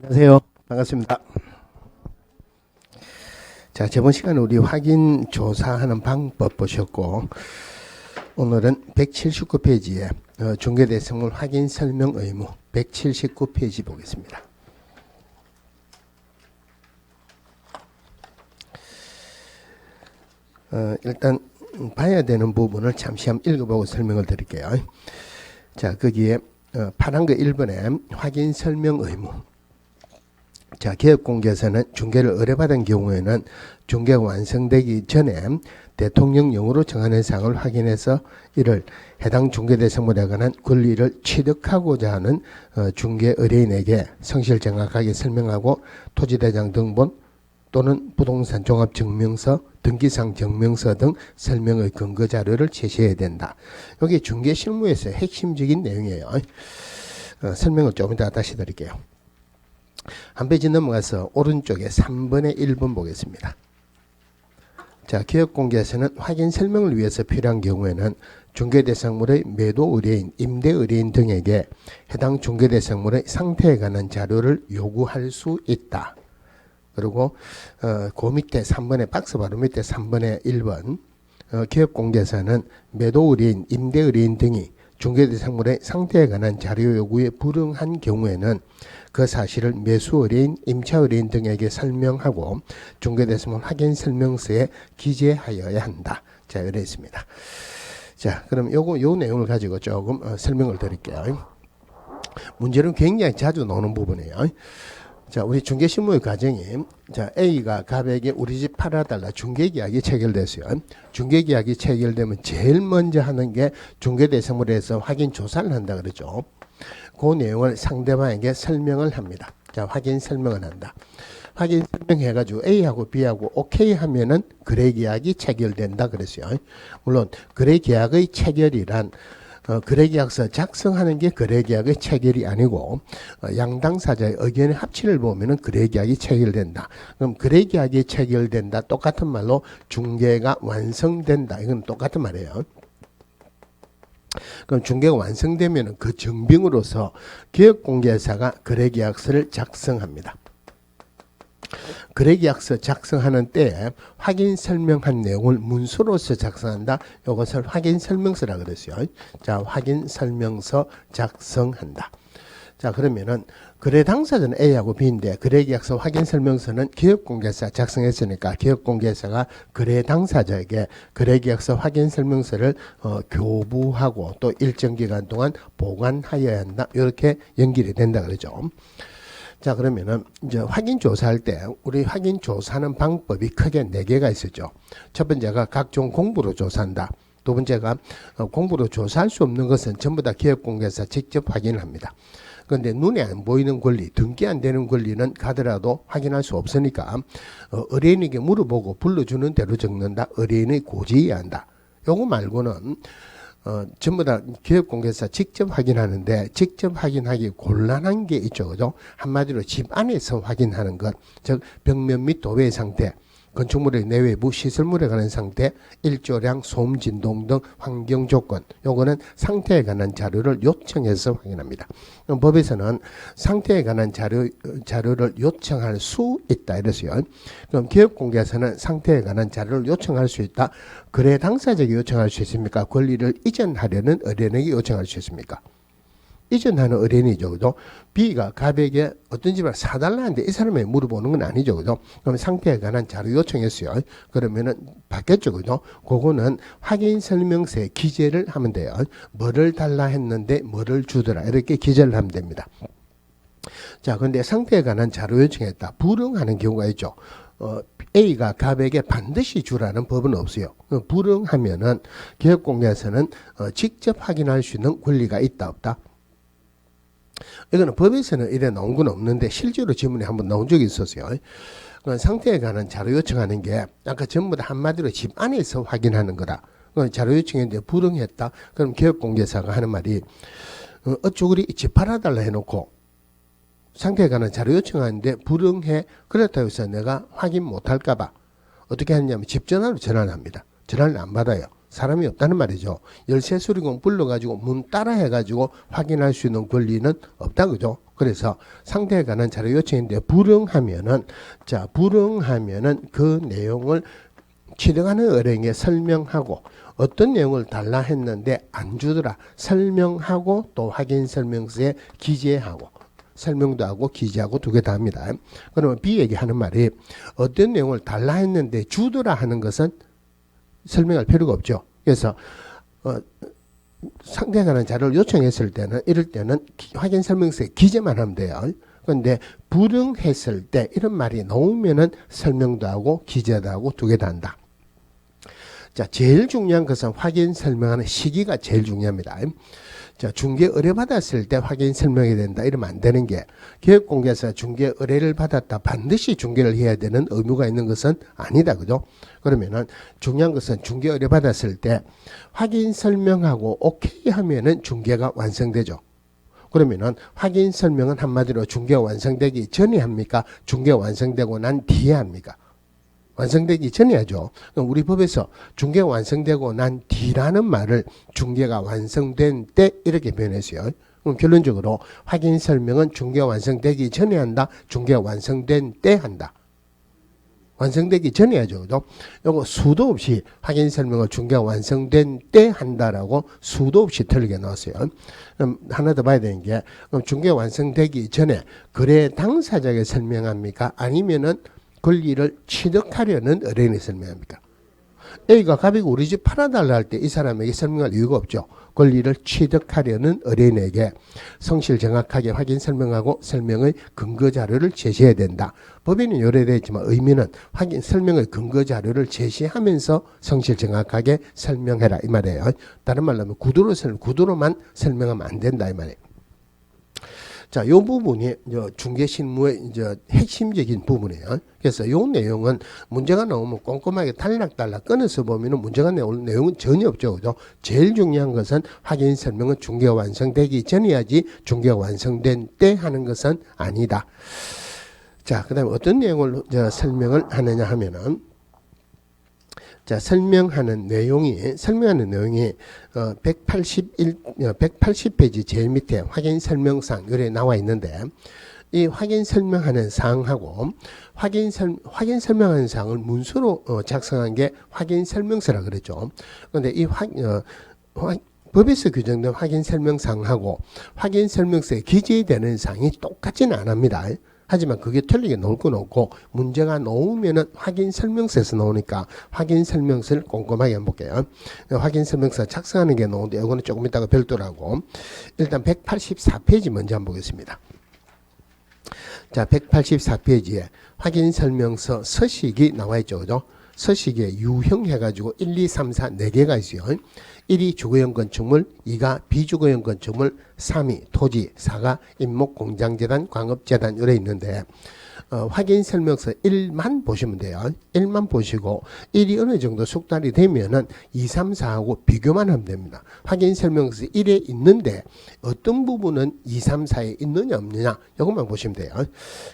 안녕하세요. 반갑습니다. 자, 저번 시간에 우리 확인 조사하는 방법 보셨고, 오늘은 179페이지에 중개대상물 확인 설명 의무 179페이지 보겠습니다. 일단 봐야 되는 부분을 잠시 한번 읽어보고 설명을 드릴게요. 자, 거기에 파란 거 1번에 확인 설명 의무. 자, 개업공개에서는 중개를 의뢰받은 경우에는 중개가 완성되기 전에 대통령령으로 정하는 사항을 확인해서 이를 해당 중개대상물에 관한 권리를 취득하고자 하는 중개 의뢰인에게 성실 정확하게 설명하고 토지대장 등본 또는 부동산 종합증명서, 등기상 증명서 등 설명의 근거 자료를 제시해야 된다. 여기 중개 실무에서 핵심적인 내용이에요. 설명을 조금 이따 다시 드릴게요. 한 페이지 넘어가서 오른쪽에 3번의 1번 보겠습니다. 자, 개업공개에서는 확인 설명을 위해서 필요한 경우에는 중개대상물의 매도 의뢰인, 임대 의뢰인 등에게 해당 중개대상물의 상태에 관한 자료를 요구할 수 있다. 그리고 그 밑에 3번의 박스 바로 밑에 3번의 1번 개업공개에서는 매도 의뢰인, 임대 의뢰인 등이 중개대상물의 상태에 관한 자료 요구에 불응한 경우에는 그 사실을 매수 의뢰인, 임차 의뢰인 등에게 설명하고 중개대상물 확인 설명서에 기재하여야 한다. 자, 이래 있습니다. 자, 그럼 요 내용을 가지고 조금 설명을 드릴게요. 문제는 굉장히 자주 나오는 부분이에요. 자, 우리 중개실무의 과정이, 자, A가 갑에게 우리 집 팔아달라 중개계약이 체결됐어요. 중개계약이 체결되면 제일 먼저 하는 게 중개대상물에서 확인 조사를 한다 그러죠. 그 내용을 상대방에게 설명을 합니다. 자, 확인 설명을 한다. 확인 설명해가지고 A하고 B하고 오케이 하면은 거래계약이 체결된다 그랬어요. 물론 거래계약의 체결이란 거래계약서 작성하는 게 거래계약의 체결이 아니고 양당사자의 의견의 합치를 보면은 거래계약이 체결된다. 그럼 거래계약이 체결된다. 똑같은 말로 중개가 완성된다. 이건 똑같은 말이에요. 그럼 중개가 완성되면은 그 증빙으로서 개업공개사가 거래계약서를 작성합니다. 거래계약서 작성하는 때에 확인 설명한 내용을 문서로서 작성한다. 이것을 확인 설명서라 그랬어요. 자, 확인 설명서 작성한다. 자, 그러면은 거래 당사자는 A하고 B인데 거래계약서 확인 설명서는 개업공개사 작성했으니까 개업공개사가 거래 당사자에게 거래계약서 확인 설명서를 교부하고 또 일정 기간 동안 보관하여야 한다. 이렇게 연결이 된다 그러죠. 자, 그러면은 이제 확인 조사할 때 우리 확인 조사하는 방법이 크게 4개가 있었죠. 첫 번째가 각종 공부로 조사한다. 두 번째가 공부로 조사할 수 없는 것은 전부 다 개업공개사 직접 확인을 합니다. 그런데 눈에 안 보이는 권리, 등기 안 되는 권리는 가더라도 확인할 수 없으니까 의뢰인에게 물어보고 불러주는 대로 적는다. 의뢰인의 고지해야 한다. 요거 말고는 전부 다 개업공개사 직접 확인하는데 직접 확인하기 곤란한 게 있죠. 그죠? 한마디로 집 안에서 확인하는 것, 즉 벽면 및 도배의 상태, 건축물의 내외부 시설물에 관한 상태, 일조량, 소음, 진동 등 환경 조건, 요거는 상태에 관한 자료를 요청해서 확인합니다. 법에서는 상태에 관한 자료를 요청할 수 있다 이랬어요. 그럼 개업공개에서는 상태에 관한 자료를 요청할 수 있다. 거래 당사자에게 요청할 수 있습니까? 권리를 이전하려는 의뢰인에게 요청할 수 있습니까? 이전하는 의뢰인이죠. 그죠? B가 갑에게 어떤 집을 사달라는데 이 사람에게 물어보는 건 아니죠. 그죠? 그럼 상태에 관한 자료 요청했어요. 그러면은 받겠죠. 그죠? 그거는 확인 설명서에 기재를 하면 돼요. 뭐를 달라 했는데 뭐를 주더라. 이렇게 기재를 하면 됩니다. 자, 근데 상태에 관한 자료 요청했다. 불응하는 경우가 있죠. A가 갑에게 반드시 주라는 법은 없어요. 불응하면은 개업공개에서는 직접 확인할 수 있는 권리가 있다 없다? 이거는 법에서는 이래 나온 건 없는데 실제로 지문에 한번 나온 적이 있었어요. 상태에 관한 자료 요청하는 게 아까 전부 다 한마디로 집 안에서 확인하는 거다. 자료 요청했는데 불응했다. 그럼 개업공개사가 하는 말이 어쩌구리 집 팔아달라 해놓고 상태에 관한 자료 요청하는데 불응해. 그렇다고 해서 내가 확인 못할까 봐 어떻게 하냐면 집 전화로 전화를 합니다. 전화를 안 받아요. 사람이 없다는 말이죠. 열쇠 수리공 불러가지고 문 따라 해가지고 확인할 수 있는 권리는 없다 그죠? 그래서 상대에 관한 자료 요청인데 불응하면은 그 내용을 취득하는 의뢰인에 설명하고 어떤 내용을 달라 했는데 안 주더라 설명하고 또 확인 설명서에 기재하고 설명도 하고 기재하고 두 개 다 합니다. 그러면 B에게 하는 말이 어떤 내용을 달라 했는데 주더라 하는 것은 설명할 필요가 없죠. 그래서 상대에 관한 자료를 요청했을 때는 이럴 때는 확인 설명서에 기재만 하면 돼요. 그런데 불응했을 때 이런 말이 나오면은 설명도 하고 기재도 하고 두 개 다 한다. 자, 제일 중요한 것은 확인 설명하는 시기가 제일 중요합니다. 자, 중개 의뢰 받았을 때 확인 설명해야 된다. 이러면 안 되는 게 기획공개에서 중개 의뢰를 받았다. 반드시 중개를 해야 되는 의무가 있는 것은 아니다. 그죠? 그러면은 중요한 것은 중개 의뢰 받았을 때 확인 설명하고 오케이 하면은 중개가 완성되죠. 그러면은 확인 설명은 한마디로 중개가 완성되기 전에 합니까? 중개가 완성되고 난 뒤에 합니까? 완성되기 전에 하죠. 우리 법에서 중개가 완성되고 난 뒤라는 말을 중개가 완성된 때 이렇게 표현했어요. 그럼 결론적으로 확인 설명은 중개가 완성되기 전에 한다. 중개가 완성된 때 한다. 완성되기 전에 하죠. 그죠? 요거 수도 없이 확인 설명을 중개가 완성된 때 한다라고 수도 없이 틀리게 나왔어요. 그럼 하나 더 봐야 되는 게 그럼 중개가 완성되기 전에 거래 당사자에게 설명합니까? 아니면은 권리를 취득하려는 의뢰인에 설명합니까? A가 갑이가 우리 집 팔아달라 할 때 이 사람에게 설명할 이유가 없죠. 권리를 취득하려는 의뢰인에게 성실 정확하게 확인 설명하고 설명의 근거 자료를 제시해야 된다. 법에는 요래되어 있지만 의미는 확인 설명의 근거 자료를 제시하면서 성실 정확하게 설명해라 이 말이에요. 다른 말로 하면 구두로만 설명하면 안 된다 이 말이에요. 자, 요 부분이 중개 실무의 이제 핵심적인 부분이에요. 그래서 요 내용은 문제가 나오면 꼼꼼하게 탈락탈락 끊어서 보면은 문제가 나올 내용은 전혀 없죠. 그죠? 제일 중요한 것은 확인 설명은 중개가 완성되기 전이야지 중개가 완성된 때 하는 것은 아니다. 자, 그다음에 어떤 내용을 설명을 하느냐 하면은 자, 설명하는 내용이 180페이지 제일 밑에 확인 설명사항 이렇게 나와 있는데 이 확인 설명하는 사항하고 확인 설명하는 사항을 문서로 작성한 게 확인 설명서라 그랬죠. 그런데 이 법에서 규정된 확인 설명사항하고 확인 설명서에 기재되는 사항이 똑같지는 않습니다. 하지만 그게 틀리게 나올 건 없고 문제가 나오면은 확인 설명서에서 나오니까 확인 설명서를 꼼꼼하게 한번 볼게요. 확인 설명서 작성하는 게 나오는데 이거는 조금 이따가 별도라고. 일단 184페이지 먼저 한번 보겠습니다. 자, 184페이지에 확인 설명서 서식이 나와 있죠. 그죠? 서식에 유형해가지고 1, 2, 3, 4 4개가 있어요. 1이 주거용 건축물, 2가 비주거용 건축물, 3이 토지, 4가 임목공장재단, 광업재단 이래 있는데 확인 설명서 1만 보시면 돼요. 1만 보시고 1이 어느 정도 숙달이 되면은 2, 3, 4하고 비교만 하면 됩니다. 확인 설명서 1에 있는데 어떤 부분은 2, 3, 4에 있느냐 없느냐 이것만 보시면 돼요.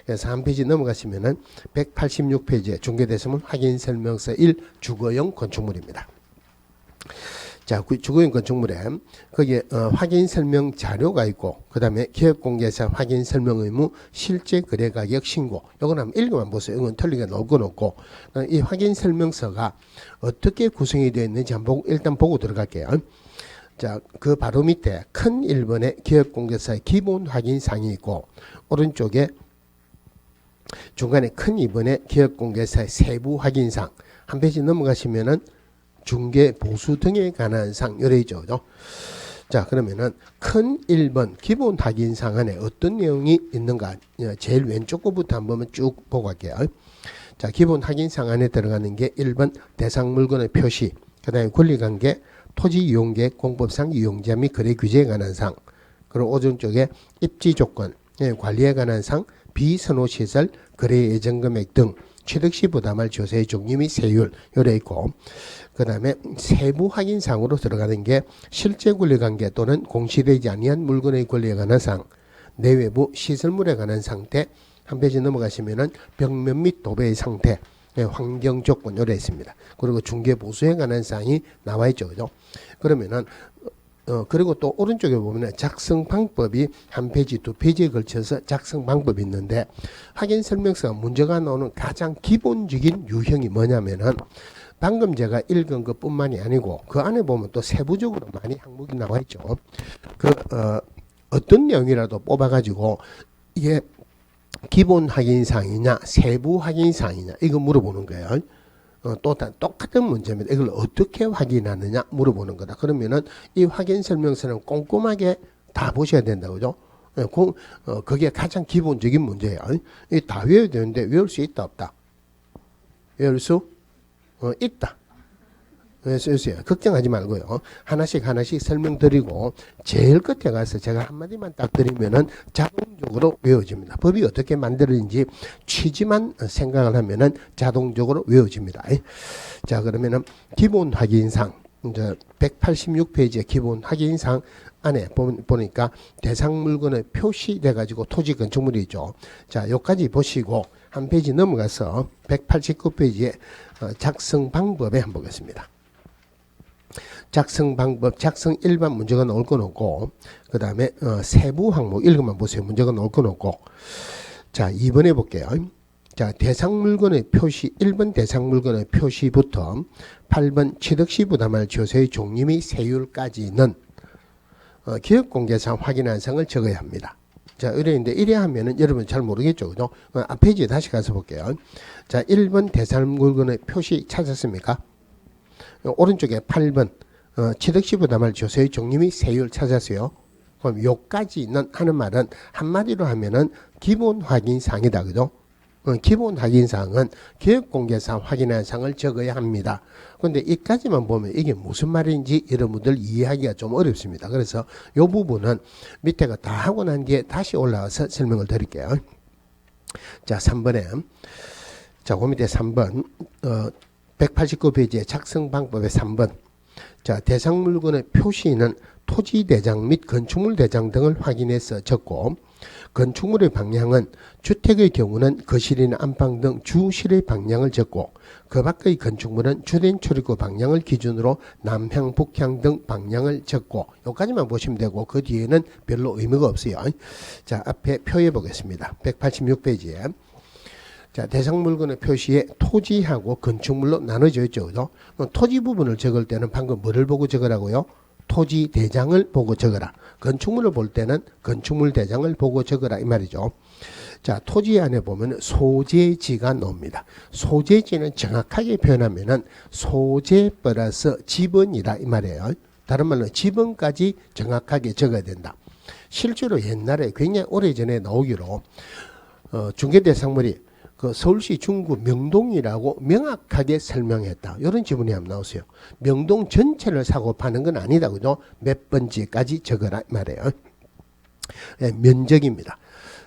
그래서 한 페이지 넘어가시면은 186페이지에 중개대소문 확인 설명서 1 주거용 건축물입니다. 자, 주거용 건축물에 거기에 확인 설명 자료가 있고 그 다음에 기획공개사 확인 설명 의무 실제 거래 가격 신고 이건 한번 읽어만 보세요. 이건 틀리게 나올 건 없고 이 확인 설명서가 어떻게 구성이 되어 있는지 한번 일단 보고 들어갈게요. 자, 그 바로 밑에 큰 1번에 기획공개사의 기본 확인 사항이 있고 오른쪽에 중간에 큰 2번에 기획공개사의 세부 확인 사항 한 페이지 넘어가시면은 중개 보수 등에 관한 사항 요래 있죠. 그죠? 자, 그러면은 큰 1번 기본 확인 사항 안에 어떤 내용이 있는가 제일 왼쪽 거부터 한번 쭉 보고 갈게요. 자, 기본 확인 사항 안에 들어가는 게 1번 대상 물건의 표시, 그 다음에 권리관계, 토지 이용계획, 공법상 이용자 및 거래 규제에 관한 사항, 그리고 오른쪽에 입지 조건, 관리에 관한 사항, 비선호시설, 거래 예정 금액 등 취득시 부담할 조세의 종류 및 세율 요래 있고 그 다음에 세부 확인사항으로 들어가는 게 실제 권리관계 또는 공시되지 아니한 물건의 권리에 관한 사항, 내외부 시설물에 관한 상태, 한 페이지 넘어가시면은 벽면 및 도배의 상태, 환경 조건 요래 있습니다. 그리고 중개 보수에 관한 사항이 나와 있죠. 그죠? 그러면은 그리고 또 오른쪽에 보면 작성 방법이 한 페이지, 두 페이지에 걸쳐서 작성 방법이 있는데 확인 설명서가 문제가 나오는 가장 기본적인 유형이 뭐냐면은 방금 제가 읽은 것뿐만이 아니고 그 안에 보면 또 세부적으로 많이 항목이 나와 있죠. 어떤 내용이라도 뽑아가지고 이게 기본 확인사항이냐 세부 확인사항이냐 이거 물어보는 거예요. 또 똑같은 문제입니다. 이걸 어떻게 확인하느냐 물어보는 거다. 그러면은 이 확인 설명서는 꼼꼼하게 다 보셔야 된다, 그죠? 그게 가장 기본적인 문제예요. 이 다 외워야 되는데 외울 수 있다 없다? 외울 수 있다. 쓰세요. 걱정하지 말고요. 하나씩 설명드리고 제일 끝에 가서 제가 한마디만 딱 드리면은 자동적으로 외워집니다. 법이 어떻게 만들어진지 취지만 생각을 하면은 자동적으로 외워집니다. 자, 그러면은 기본 확인사항 이제 186페이지의 기본 확인사항 안에 보니까 대상 물건의 표시돼 가지고 토지 건축물이 있죠. 자, 여기까지 보시고 한 페이지 넘어가서 189페이지의 작성 방법에 한번 보겠습니다. 작성 방법, 작성 일반 문제가 나올 건 없고, 그 다음에 세부 항목 읽으면 보세요. 문제가 나올 건 없고. 자, 2번 해볼게요. 자, 대상 물건의 표시, 1번 대상 물건의 표시부터 8번 취득시 부담할 조세의 종류 및 세율까지는 기업공개상 확인한 사항을 적어야 합니다. 자, 이래인데 이래 하면은 여러분 잘 모르겠죠, 그죠? 앞 페이지에 다시 가서 볼게요. 자, 1번 대상 물건의 표시 찾았습니까? 오른쪽에 8번 취득시 부담할 조세의 종류 및 세율 찾았어요. 그럼 요까지는 하는 말은 한마디로 하면은 기본 확인 사항이다, 그죠? 기본 확인 사항은 기업 공개상 확인한 사항을 적어야 합니다. 그런데 이까지만 보면 이게 무슨 말인지 여러분들 이해하기가 좀 어렵습니다. 그래서 요 부분은 밑에가 다 하고 난 뒤에 다시 올라와서 설명을 드릴게요. 자, 3번에 자, 그 밑에 3번 189페이지의 작성 방법의 3번. 자, 대상 물건의 표시는 토지 대장 및 건축물 대장 등을 확인해서 적고, 건축물의 방향은 주택의 경우는 거실이나 안방 등 주실의 방향을 적고, 그 밖의 건축물은 주된 출입구 방향을 기준으로 남향, 북향 등 방향을 적고, 여기까지만 보시면 되고 그 뒤에는 별로 의미가 없어요. 자, 앞에 표해 보겠습니다. 186페이지에. 자, 대상 물건의 표시에 토지하고 건축물로 나눠져 있죠, 그죠? 토지 부분을 적을 때는 방금 뭐를 보고 적으라고요? 토지 대장을 보고 적어라. 건축물을 볼 때는 건축물 대장을 보고 적어라 이 말이죠. 자, 토지 안에 보면 소재지가 나옵니다. 소재지는 정확하게 표현하면은 소재 플러스 지번이다 이 말이에요. 다른 말로 지번까지 정확하게 적어야 된다. 실제로 옛날에 굉장히 오래전에 나오기로 중개 대상물이 그 서울시 중구 명동이라고 명확하게 설명했다. 이런 지문이 한번 나오세요. 명동 전체를 사고 파는 건 아니다. 그죠? 몇 번지까지 적어라 말이에요. 네, 면적입니다.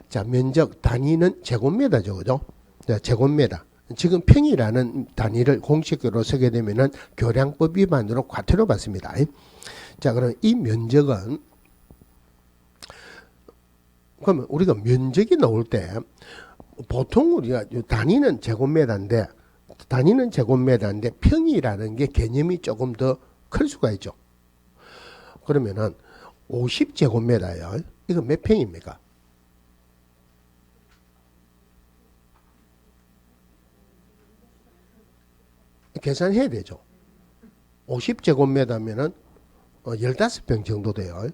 자, 면적 단위는 제곱미터죠. 그죠? 자, 제곱미터. 지금 평이라는 단위를 공식으로 쓰게 되면은 교량법 위반으로 과태료 받습니다. 자, 그럼 이 면적은 그러면 우리가 면적이 나올 때 보통 우리가 단위는 제곱미터인데 평이라는 게 개념이 조금 더 클 수가 있죠. 그러면은 50제곱미터예요. 이거 몇 평입니까? 계산해야 되죠. 50제곱미터면은 15평 정도 돼요.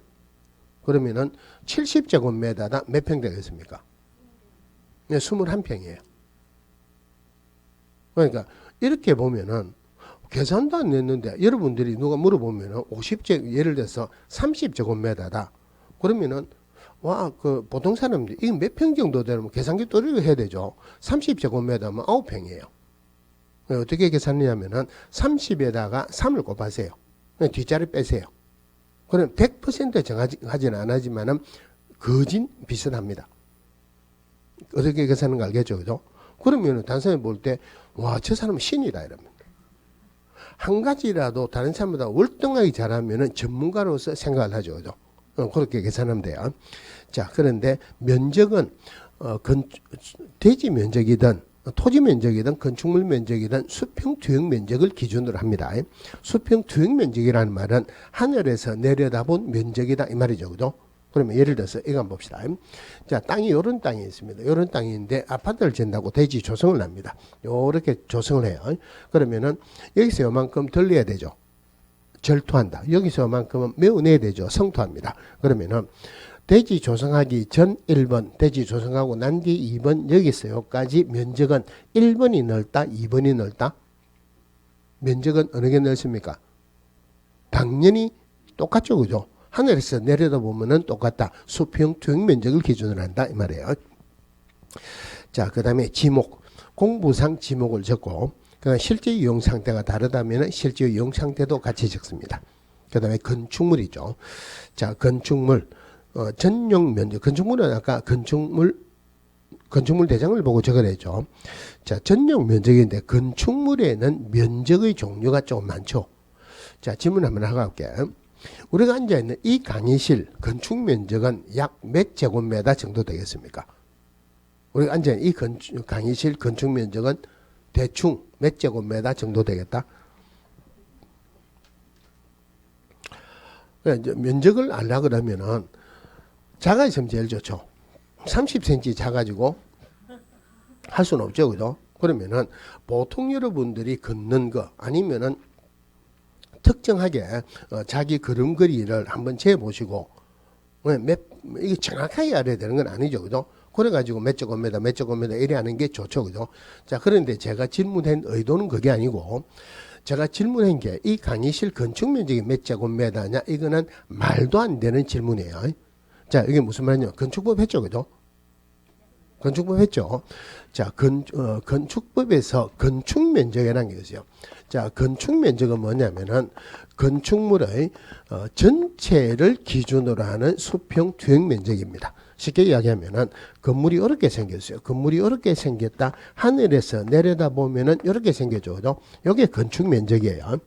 그러면은 70제곱미터다 몇 평 되겠습니까? 네, 21평이에요. 그러니까 이렇게 보면은 계산도 안 냈는데 여러분들이 누가 물어보면은 50제 예를 들어서 30제곱미터다. 그러면은 와, 그 보통 사람들이 이게 몇 평 정도 되면 계산기 또리를 해야 되죠. 30제곱미터면 9평이에요. 어떻게 계산하냐면은 30에다가 3을 곱하세요. 뒷자리 빼세요. 그럼 100% 정하지는 않지만은 거진 비슷합니다. 어떻게 계산하는 거 알겠죠, 그죠? 그러면은 단순히 볼 때, 와, 저 사람은 신이다, 이러면. 한 가지라도 다른 사람보다 월등하게 잘하면은 전문가로서 생각을 하죠, 그죠? 그렇게 계산하면 돼요. 자, 그런데 면적은, 대지 면적이든, 토지 면적이든 건축물 면적이든 수평 투영 면적을 기준으로 합니다. 수평 투영 면적이라는 말은 하늘에서 내려다본 면적이다 이 말이죠. 그죠? 그러면 예를 들어서 이거 한번 봅시다. 자, 땅이 이런 땅이 있습니다. 이런 땅인데 아파트를 짓는다고 대지 조성을 합니다. 요렇게 조성을 해요. 그러면은 여기서 요만큼 들려야 되죠. 절토한다. 여기서 요만큼은 메워내야 되죠. 성토합니다. 그러면은 대지 조성하기 전 1번, 대지 조성하고 난 뒤 2번, 여기서 여기까지 면적은 1번이 넓다, 2번이 넓다? 면적은 어느 게 넓습니까? 당연히 똑같죠. 그죠? 하늘에서 내려다보면은 똑같다. 수평 투영 면적을 기준으로 한다. 이 말이에요. 자, 그 다음에 지목. 공부상 지목을 적고, 실제 이용 상태가 다르다면 실제 이용 상태도 같이 적습니다. 그 다음에 건축물이죠. 자, 건축물. 전용 면적, 건축물은 아까 건축물 대장을 보고 적어내죠. 자, 전용 면적인데 건축물에는 면적의 종류가 조금 많죠. 자, 질문 한번 하고 갈게요. 우리가 앉아있는 이 강의실 건축 면적은 약 몇 제곱미터 정도 되겠습니까? 우리가 앉아있는 이 강의실 건축 면적은 대충 몇 제곱미터 정도 되겠다? 이제 면적을 알라 그러면은 작아 있으면 제일 좋죠. 30cm 작아지고 할 수는 없죠. 그죠? 그러면은 보통 여러분들이 걷는 거 아니면은 특정하게 자기 걸음걸이를 한번 재보시고 이게 정확하게 알아야 되는 건 아니죠. 그죠? 그래가지고 몇 제곱미터 이래 하는 게 좋죠. 그죠? 자, 그런데 제가 질문한 의도는 그게 아니고 제가 질문한 게 이 강의실 건축 면적이 몇 제곱미터냐 이거는 말도 안 되는 질문이에요. 자, 이게 무슨 말이냐? 건축법 했죠, 그죠? 건축법 했죠. 자, 건축법에서 건축 면적이라는 게 있어요. 자, 건축 면적은 뭐냐면은 건축물의 전체를 기준으로 하는 수평 투영 면적입니다. 쉽게 이야기하면은 건물이 이렇게 생겼어요. 건물이 이렇게 생겼다. 하늘에서 내려다보면은 이렇게 생겼죠. 그죠? 이게 건축 면적이에요.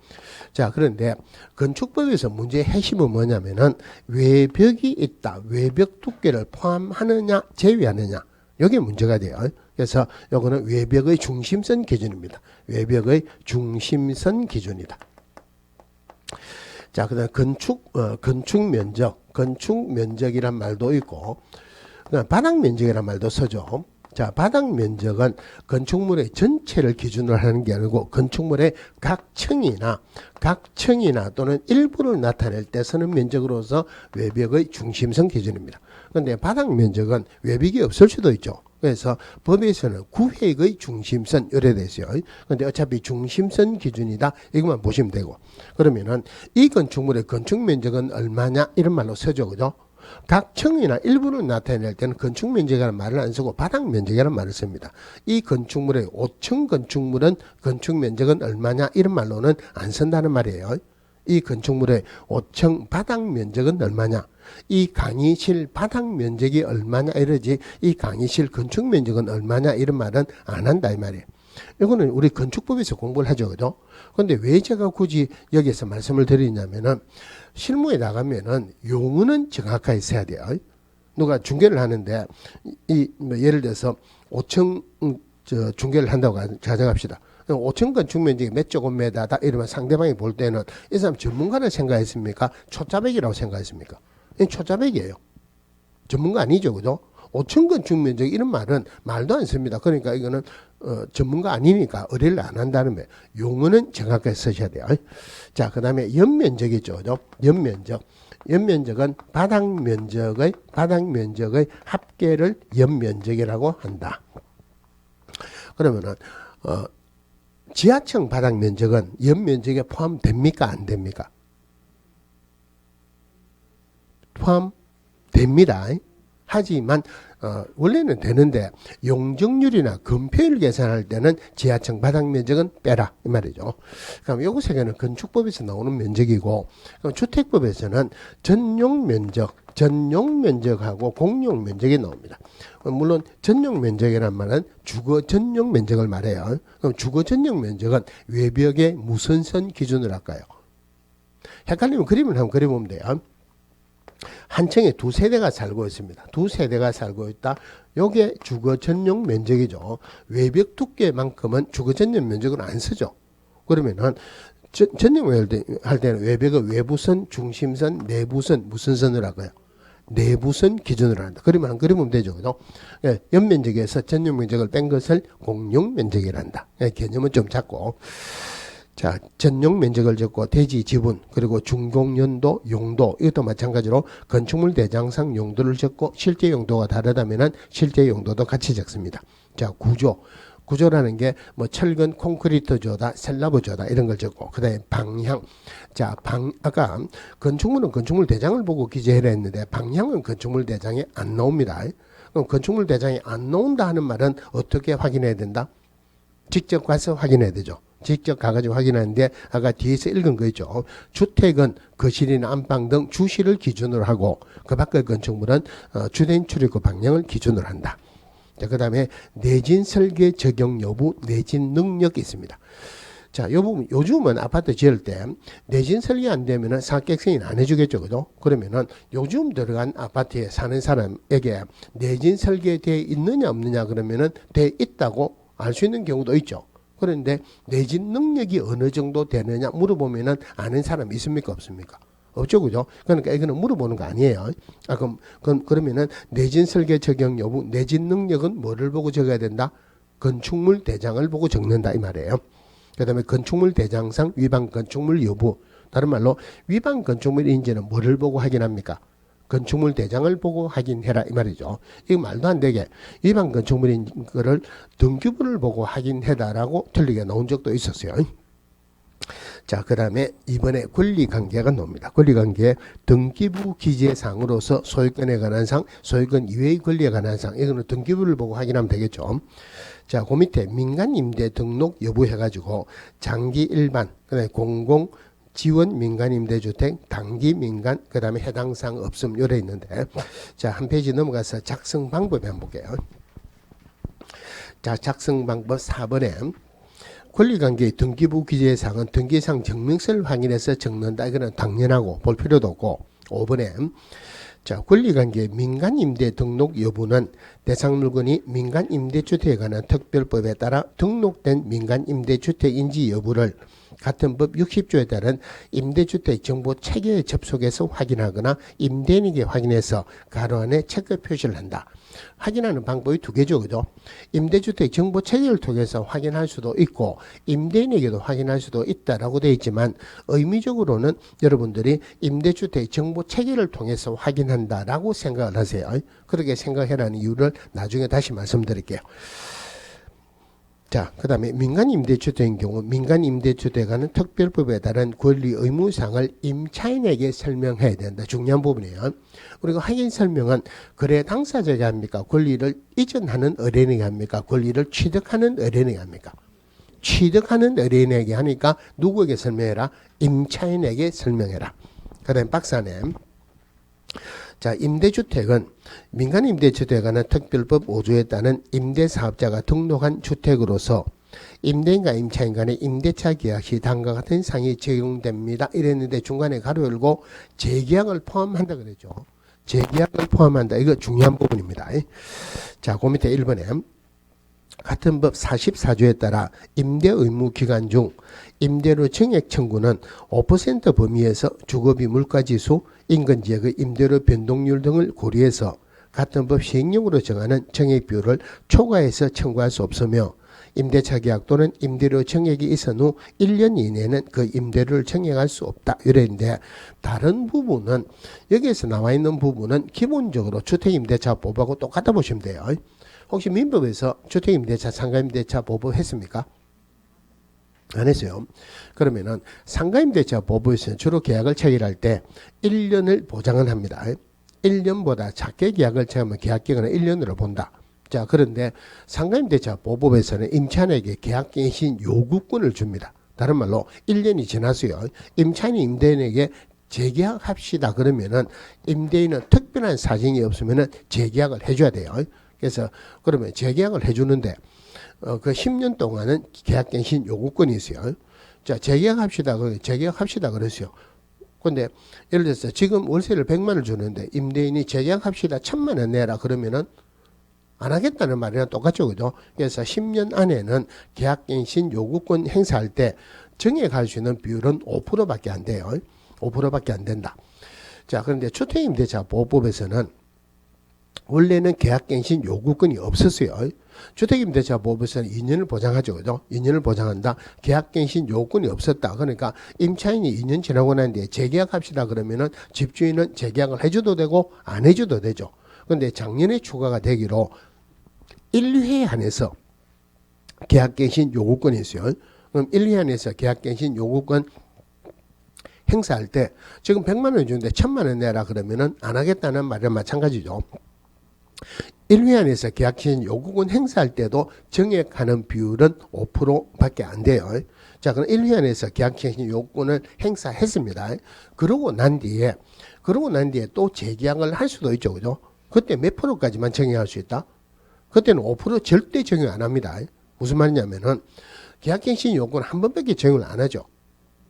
자, 그런데 건축법에서 문제의 핵심은 뭐냐면은 외벽이 있다. 외벽 두께를 포함하느냐, 제외하느냐. 여기 문제가 돼요. 그래서 이거는 외벽의 중심선 기준입니다. 외벽의 중심선 기준이다. 자, 그다음 건축 면적이란 말도 있고, 바닥 면적이란 말도 쓰죠. 자, 바닥 면적은 건축물의 전체를 기준으로 하는 게 아니고 건축물의 각 층이나 또는 일부를 나타낼 때 쓰는 면적으로서 외벽의 중심선 기준입니다. 그런데 바닥 면적은 외벽이 없을 수도 있죠. 그래서 법에서는 구획의 중심선 이래 되어요. 그런데 어차피 중심선 기준이다 이것만 보시면 되고, 그러면은 이 건축물의 건축 면적은 얼마냐 이런 말로 쓰죠. 그죠? 각 층이나 일부를 나타낼 때는 건축 면적이라는 말을 안 쓰고 바닥 면적이라는 말을 씁니다. 이 건축물의 5층 건축물은 건축 면적은 얼마냐 이런 말로는 안 쓴다는 말이에요. 이 건축물의 5층 바닥 면적은 얼마냐, 이 강의실 바닥 면적이 얼마냐 이러지 이 강의실 건축 면적은 얼마냐 이런 말은 안 한다 이 말이에요. 이거는 우리 건축법에서 공부를 하죠. 그죠? 근데 왜 제가 굳이 여기서 말씀을 드리냐면은 실무에 나가면은 용어는 정확하게 써야 돼요. 누가 중개를 하는데 뭐 예를 들어서 5층 중개를 한다고 가정합시다. 5층 건축 면적이 몇 제곱미터다 이러면 상대방이 볼 때는 이 사람 전문가를 생각했습니까? 초짜배기라고 생각했습니까? 이 초짜배기예요. 전문가 아니죠. 그죠? 5층 건축 면적 이런 말은 말도 안 씁니다. 그러니까 이거는 전문가 아니니까 의뢰를 안 한다는 거예요. 용어는 정확하게 쓰셔야 돼요. 자, 그 다음에 연면적이죠. 그죠? 연면적은 바닥 면적의 합계를 연면적이라고 한다. 그러면은 지하층 바닥 면적은 연면적에 포함됩니까? 안 됩니까? 포함됩니다. 하지만 원래는 되는데 용적률이나 건폐율 계산할 때는 지하층 바닥 면적은 빼라 이 말이죠. 그럼 요거 세 개는 건축법에서 나오는 면적이고, 그럼 주택법에서는 전용 면적하고 공용 면적이 나옵니다. 물론 전용 면적이란 말은 주거 전용 면적을 말해요. 그럼 주거 전용 면적은 외벽의 무슨 선 기준으로 할까요? 헷갈리면 그림을 한번 그려보면 돼요. 한 층에 두 세대가 살고 있습니다. 두 세대가 살고 있다. 요게 주거 전용 면적이죠. 외벽 두께만큼은 주거 전용 면적을 안 쓰죠. 그러면은 전용을 할 때는 외벽의 외부선, 중심선, 내부선 무슨 선을 하고요? 내부선 기준으로 한다. 그러면 그리면 되죠. 그죠? 예, 연면적에서 전용 면적을 뺀 것을 공용 면적이라 한다. 예, 개념은 좀 작고. 자, 전용 면적을 적고 대지 지분 그리고 준공연도 용도 이것도 마찬가지로 건축물 대장상 용도를 적고 실제 용도가 다르다면은 실제 용도도 같이 적습니다. 자, 구조라는 게 뭐 철근 콘크리트 조다 슬라브 조다 이런 걸 적고 그다음에 방향. 자, 아까 건축물은 건축물 대장을 보고 기재해라 했는데 방향은 건축물 대장에 안 나옵니다. 그럼 건축물 대장이 안 나온다 하는 말은 어떻게 확인해야 된다? 직접 가서 확인해야 되죠. 직접 가가지고 확인하는데 아까 뒤에서 읽은 거 있죠. 주택은 거실이나 안방 등 주시를 기준으로 하고 그 밖의 건축물은 주된 출입구 방향을 기준으로 한다. 자, 그 다음에 내진 설계 적용 여부 내진 능력이 있습니다. 자, 요 부분 요즘은 아파트 지을 때 내진 설계 안 되면은 상객 승인 안 해주겠죠, 그죠? 그러면은 요즘 들어간 아파트에 사는 사람에게 내진 설계돼 있느냐 없느냐 그러면은 돼 있다고 알 수 있는 경우도 있죠. 그런데 내진 능력이 어느 정도 되느냐 물어보면은 아는 사람이 있습니까 없습니까? 없죠, 그죠? 그러니까 이거는 물어보는 거 아니에요. 그러면은 내진 설계 적용 여부, 내진 능력은 뭐를 보고 적어야 된다? 건축물 대장을 보고 적는다 이 말이에요. 그다음에 건축물 대장상 위반 건축물 여부, 다른 말로 위반 건축물인지는 뭐를 보고 확인합니까? 건축물 대장을 보고 확인해라 이 말이죠. 이거 말도 안 되게 위반 건축물인 거를 등기부를 보고 확인해라라고 틀리게 나온 적도 있었어요. 자, 그 다음에 이번에 권리관계가 나옵니다. 권리관계 등기부 기재상으로서 소유권에 관한 상, 소유권 이외의 권리에 관한 상 이거는 등기부를 보고 확인하면 되겠죠. 자, 그 밑에 민간임대 등록 여부 해가지고 장기 일반, 그다음에 공공 지원 민간임대주택, 단기 민간, 그 다음에 해당 사항 없음 요래 있는데 자, 한 페이지 넘어가서 작성 방법에 한번 볼게요. 자, 작성 방법 4번에 권리관계의 등기부 기재사항은 등기상 증명서를 확인해서 적는다. 이거는 당연하고 볼 필요도 없고 5번에 자, 권리관계의 민간임대 등록 여부는 대상 물건이 민간임대주택에 관한 특별법에 따라 등록된 민간임대주택인지 여부를 같은 법 60조에 따른 임대주택 정보 체계에 접속해서 확인하거나 임대인에게 확인해서 가로 안에 체크 표시를 한다. 확인하는 방법이 두 개죠, 그죠? 임대주택 정보 체계를 통해서 확인할 수도 있고 임대인에게도 확인할 수도 있다라고 되어 있지만 의미적으로는 여러분들이 임대주택 정보 체계를 통해서 확인한다라고 생각을 하세요. 그렇게 생각해라는 이유를 나중에 다시 말씀드릴게요. 자, 그 다음에 민간임대주택인 경우 민간임대주택에 관한 특별법에 따른 권리 의무사항을 임차인에게 설명해야 된다. 중요한 부분이에요. 그리고 확인 설명은 거래 당사자가 합니까? 권리를 이전하는 의뢰인에게 합니까? 권리를 취득하는 의뢰인에게 합니까? 취득하는 의뢰인에게 하니까 누구에게 설명해라? 임차인에게 설명해라. 그 다음에 박사님. 자, 임대주택은 민간임대주택에 관한 특별법 5조에 따른 임대사업자가 등록한 주택으로서 임대인과 임차인 간의 임대차 계약 시 다음과 같은 사항이 적용됩니다. 이랬는데 중간에 가로 열고 재계약을 포함한다 그랬죠. 재계약을 포함한다. 이거 중요한 부분입니다. 자, 그 밑에 1번에 같은 법 44조에 따라 임대 의무 기간 중 임대료 증액 청구는 5% 범위에서 주거비 물가지수, 인근지역의 임대료 변동률 등을 고려해서 같은 법 시행령으로 정하는 증액 비율을 초과해서 청구할 수 없으며 임대차 계약 또는 임대료 증액이 있은 후 1년 이내에는 그 임대료를 증액할 수 없다. 이랬는데 다른 부분은 여기에서 나와 있는 부분은 기본적으로 주택임대차법하고 똑같다 보시면 돼요. 혹시 민법에서 주택임대차, 상가임대차 보호 했습니까? 안 했어요. 그러면은 상가임대차 보호에서는 주로 계약을 체결할 때 1년을 보장을 합니다. 1년보다 작게 계약을 체결하면 계약기간을 1년으로 본다. 자, 그런데 상가임대차 보호법에서는 임차인에게 계약갱신 요구권을 줍니다. 다른 말로 1년이 지났어요. 임차인이 임대인에게 재계약합시다 그러면은 임대인은 특별한 사정이 없으면은 재계약을 해줘야 돼요. 그래서 그러면 재계약을 해주는데 그 10년 동안은 계약갱신 요구권이 있어요. 자, 재계약합시다. 재계약합시다 그랬어요. 근데 예를 들어서 지금 월세를 100만 원 주는데 임대인이 재계약합시다 1000만 원 내라 그러면은 안 하겠다는 말이랑 똑같죠. 그죠? 그래서 10년 안에는 계약갱신 요구권 행사할 때 정액할 수 있는 비율은 5%밖에 안 돼요. 5%밖에 안 된다. 자, 그런데 주택임대차 보호법에서는 원래는 계약갱신 요구권이 없었어요. 주택임대차 보호법에서는 2년을 보장하죠. 그죠? 2년을 보장한다. 계약갱신 요구권이 없었다. 그러니까 임차인이 2년 지나고 난 뒤에 재계약합시다 그러면은 집주인은 재계약을 해줘도 되고 안 해줘도 되죠. 그런데 작년에 추가가 되기로 1회 안에서 계약갱신 요구권이 있어요. 그럼 1회 안에서 계약갱신 요구권 행사할 때 지금 100만 원 주는데 1000만 원 내라 그러면은 안 하겠다는 말은 마찬가지죠. 1회 안에서 계약갱신 요구권 행사할 때도 정액하는 비율은 5%밖에 안 돼요. 자, 그럼 1회 안에서 계약갱신 요구권을 행사했습니다. 그러고 난 뒤에 또 재계약을 할 수도 있죠. 그죠? 그때 몇 프로까지만 정액할 수 있다? 그때는 5% 절대 적용 안 합니다. 무슨 말이냐면은 계약갱신 요구는 한 번밖에 적용을 안 하죠.